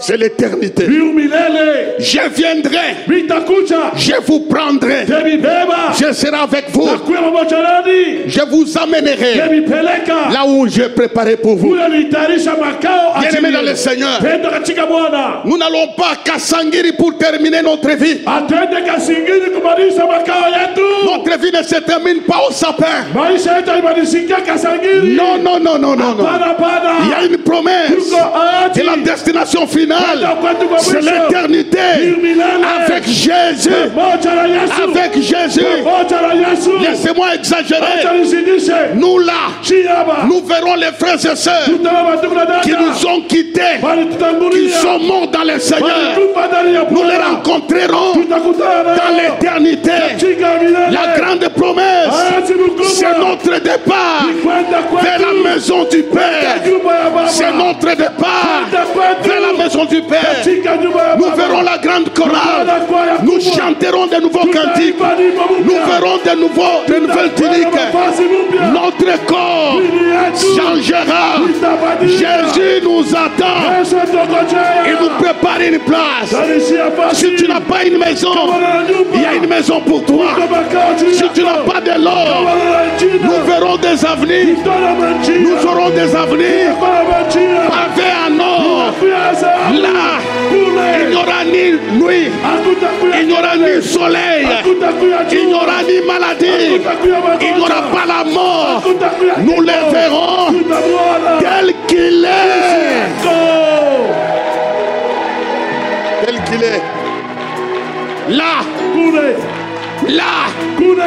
C'est l'éternité. ni umilele. Je viendrai. Nitakuja. Je vous prendrai. Nitawabeba. Je serai avec vous. Nitakuwa pamoja nanyi. Je vous amènerai Nitawapeleka. là où j'ai préparé pour vous. Kule nitayarisha makao Bien-aimés dans le ajili. Seigneur, Penda katika Bwana. nous n'allons pas qu'à Sangiri pour terminer notre vie. Atende Kasingiri kumaliza makao yetu. Notre vie ne se termine pas au sapin. Maisha yetu haimalizikia Kasangiri. Non, non, non, non, non, non. Hapana, hapana. Il y a une promesse. Tuko ahadi. Et la destination finale, Kwenda kwetu kwa c'est mwisho. l'éternité. Ni milele. Avec Jésus. Pamoja na Yesu. Avec Jésus. Pamoja na Yesu. Laissez-moi exagérer. Acha nizidishe. Nous là, Chiaba. nous verrons les frères et sœurs Tutaona ndugu na dada. qui nous ont quittés, Bali qui tutangulia. sont morts dans le Seigneur. Walitupa ndani ya Nous les Bwana. rencontrerons Tutakutana nao. dans l'éternité. Katika milele. La grande promesse, Ahadi mkubwa. c'est notre départ Kwenda kwetu. vers la maison du Père. Nyumba ya Baba. C'est notre départ Kwenda kwetu. vers la maison du Père. Katika nyumba ya Nous Baba. verrons la grande chorale. Tutaona kwaya Nous kubwa. chanterons de nouveaux cantiques. Tutaimba nyimbo mpya. Nous verrons de nouvelles tuniques. Mavazi mpya. Notre corps Mwili yetu. changera. Itabadilika. Jésus nous attend. Yesu atongojea. Il nous prépare une place. Talishia basi. Si tu n'as pas une maison, Kama na nyumba. il y a une maison pour toi. Kwa makao juu Si tu yako. n'as pas de l'or, Kama na jina. nous verrons des avenirs. Tutaona majina. Nous aurons des avenirs Tutaona majina. pavés en or. Tuyaza. Là, Kule. il n'y aura ni nuit, Hakutakuya il n'y aura kelele. ni soleil, Hakutakuya il n'y jua. aura ni maladie, Hakutakuya magonjwa. il n'y aura pas la mort. Hakutakuya Nous kifo. les verrons Tutamuona. tel qu'il est. Go. Tel qu'il est. Là, Kule. là, Kule.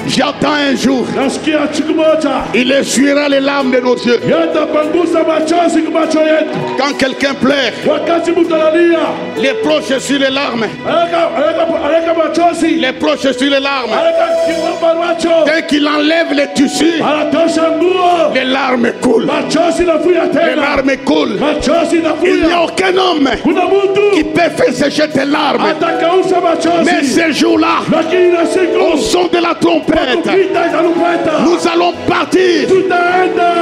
j'attends un jour. Nasikia siku moja. Il essuiera les larmes de nos yeux. Yatapangusa machozi kwa macho yetu. Quand quelqu'un pleure, Wakati mtu analia. les proches essuient les larmes. Aleka machozi. Les proches essuient les larmes. Aleka kiwamba macho. Dès qu'il enlève les tissus, Anatosha nguo. les larmes coulent. Machozi nafuya Les tena. larmes coulent. Machozi Il n'y nafuya. a aucun homme Kuna qui mtu peut faire sécher tes larmes. atakausa Mais machozi. ces jours-là, Lakini na au siku son de la trompette, kupita italupeta. nous allons partir. Tutaenda.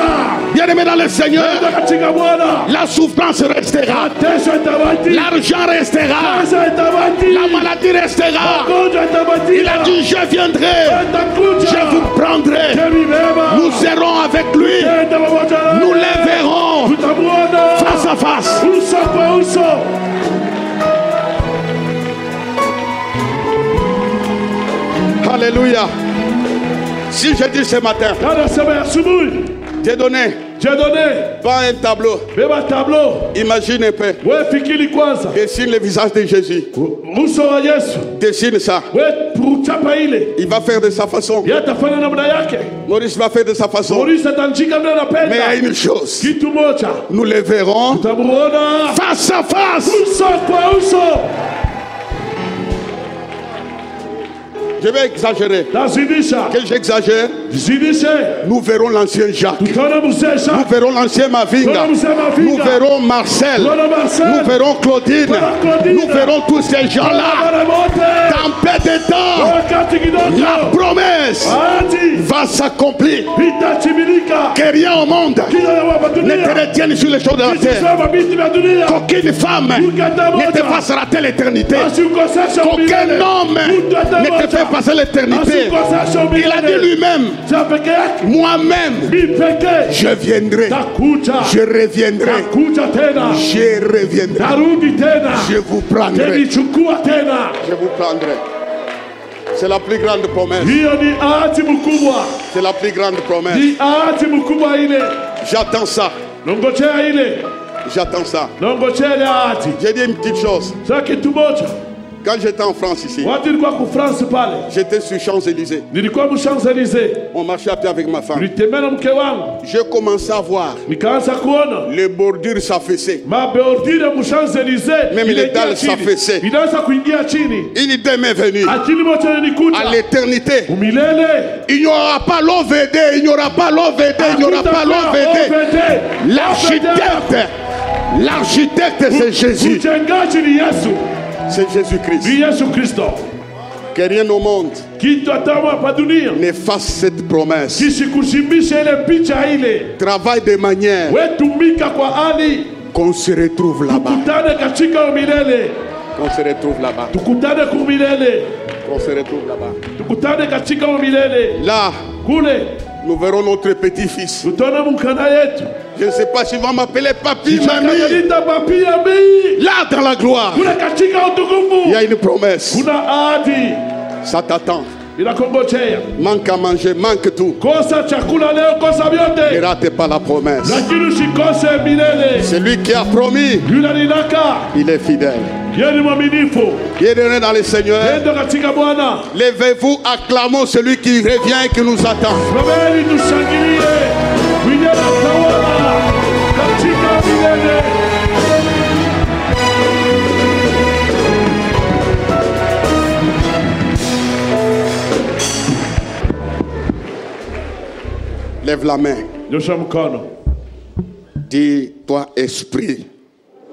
Bien-aimés dans le Seigneur, Tutaenda katika Bwana. la souffrance restera. Mateso itabaki. L'argent restera. Pesa itabaki. La maladie restera. Magonjwa itabaki. Il a dit, je viendrai. Atakuja. Je vous prendrai. Temibeba. Nous serons avec lui. Tutaenda pamoja naye. Nous les verrons Tutamuona. face à face. Uso kwa uso. Alléluia. Si je dis ce matin, Anasema asubuhi. j'ai donné J'ai donné. pas un tableau. Beba tablo. Imagine un peu. Wewe fikiri kwanza. Dessine le visage de Jésus. Uso wa Yesu. Dessine ça. Wewe uchapa ile. Il va faire de sa façon. Yeye atafanya namna yake. Maurice va faire de sa façon. Maurice atanjika vile Mais il y a anapenda. une chose. Kitu moja. Nous les verrons Tutamuona face à face. uso kwa uso. Je vais exagérer. Tazidisha. Que j'exagère. Zidishe. Nous verrons l'ancien Jacques. Tutaona mzee Nous Jacques. verrons l'ancien Mavinga. Tutaona mzee Mavinga. Nous verrons Marcel. Tutaona Marcel. Nous verrons Claudine. Tutaona Claudine. Nous verrons tous ces gens-là. Wale wote. Dans peu de temps, Wakati kidogo. la promesse Ahadi va s'accomplir. itatimilika. Que rien au monde Kila ya hapa ne te dunia. retienne sur les choses de la terre. Kisisema binti vya dunia. Qu'aucune femme ne te fasse rater l'éternité. Asikoseshe Qu'aucun umilele. homme Mtu hata ne te mmoja. fait passer l'éternité. Asikoseshe Il a dit umilele. lui-même, Cha peke yake. moi-même, Mimi pekee. je viendrai, Takuja. je reviendrai, Takuja tena. je reviendrai, Tarudi tena. je vous prendrai, Tenichukua tena. je vous prendrai. C'est la plus grande promesse. Hiyo ni ahadi mkubwa. C'est la plus grande promesse. Ni ahadi mkubwa ile. J'attends ça. Nongojea ile. J'attends ça. Nongojea ile ahadi. J'ai dit une petite chose. Sasa kitu moja. Quand j'étais en France ici, Watu nilikuwa ku France pale. j'étais sur Champs-Élysées. Nilikuwa Champs-Élysées. On marchait à pied avec ma femme. Nilitembea na mke wangu. J'ai commencé à voir Nikaanza kuona les bordures s'affaisser. mabeordire mu Champs-Élysées. Même les inaingia dalles chini. s'affaissaient. Inaanza kuingia chini. Une idée m'est venue. Akili moja À nilikuja. l'éternité, Umilele. il n'y aura pas l'OVD, il n'y aura pas l'OVD, il n'y aura pas l'OVD. L'architecte, c'est Jésus. Mjengaji ni Yesu. C'est Jésus-Christ. Ni Yesu Kristo. Que rien au monde Kitu atama hapa dunia n'efface cette promesse. kisikushibisha ile picha ile. Travaille de manière We tumika kwa hali Qu'on se retrouve là-bas. tukutane katika umilele, Qu'on se retrouve là-bas. tukutane kumilele, Qu'on se retrouve là-bas. tukutane katika umilele. Là, Kule nous verrons notre petit-fils. tutaona mkana yetu. Je ne sais pas s'il va m'appeler papi, mamie. Sitakaliita papi ya bei. Là, dans la gloire, Kule katika il y utukufu a une promesse. kuna ahadi Ça t'attend. inakongojea. Manque à manger, manque tout. Kosa chakula leo, kosa Ne vyote, rate pas la promesse. lakini usikose milele. Celui qui a promis, Yule alinaka, il est fidèle. yeye ni mwaminifu. Bienvenue dans le Seigneur. Endo katika Bwana. Levez-vous, acclamons celui qui revient et qui nous attend. Simameni tushangilie, mwenye anatawala katika milele. Lève la main. Nyosha mkono. Dis, toi esprit,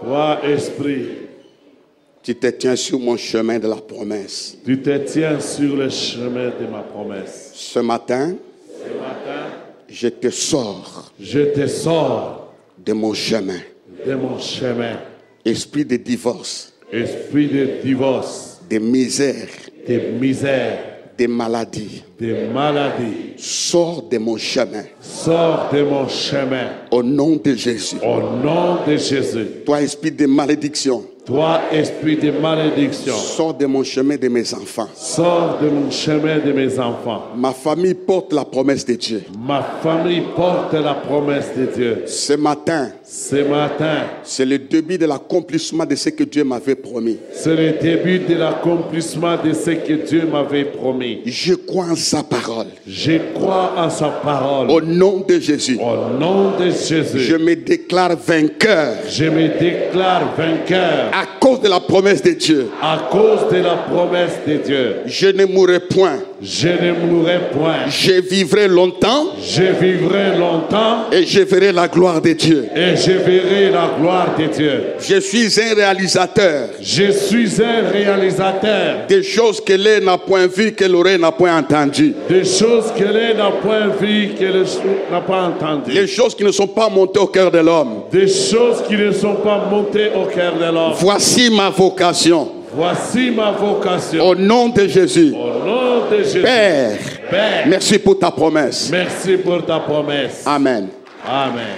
Toi esprit, tu te tiens sur mon chemin de la promesse. tu te tiens sur le chemin de ma promesse. Ce matin, je te sors Je te sors de mon chemin. de mon chemin. Esprit de divorce, Esprit de divorce, de misère, de misère, de maladie. de maladie. Sors de mon chemin. Sors de mon chemin. Au nom de Jésus. Au nom de Jésus. Toi, esprit de malédiction, Toi, esprit de malédiction, sors de mon chemin de mes enfants. sors de mon chemin de mes enfants. Ma famille porte la promesse de Dieu. Ma famille porte la promesse de Dieu. Ce matin, Ce matin, c'est le début de l'accomplissement de ce que Dieu m'avait promis. c'est le début de l'accomplissement de ce que Dieu m'avait promis. Je crois en sa parole. Je crois en sa parole. Au nom de Jésus, Au nom de Jésus, je me déclare vainqueur je me déclare vainqueur à cause de la promesse de Dieu. à cause de la promesse de Dieu. Je ne mourrai point. Je ne mourrai point. Je vivrai longtemps Je vivrai longtemps et je verrai la gloire de Dieu. et je verrai la gloire de Dieu. Je suis un réalisateur Je suis un réalisateur des choses que l'œil n'a point vues, que l'oreille n'a point entendues. des choses que l'œil n'a point vues, que le n'a pas entendues. Les choses qui ne sont pas montées au cœur de l'homme. Des choses qui ne sont pas montées au cœur de l'homme. Voici ma vocation. Voici ma vocation. Au nom de Jésus. Au nom de Jésus. Père, Père, merci pour ta promesse. merci pour ta promesse. Amen. Amen.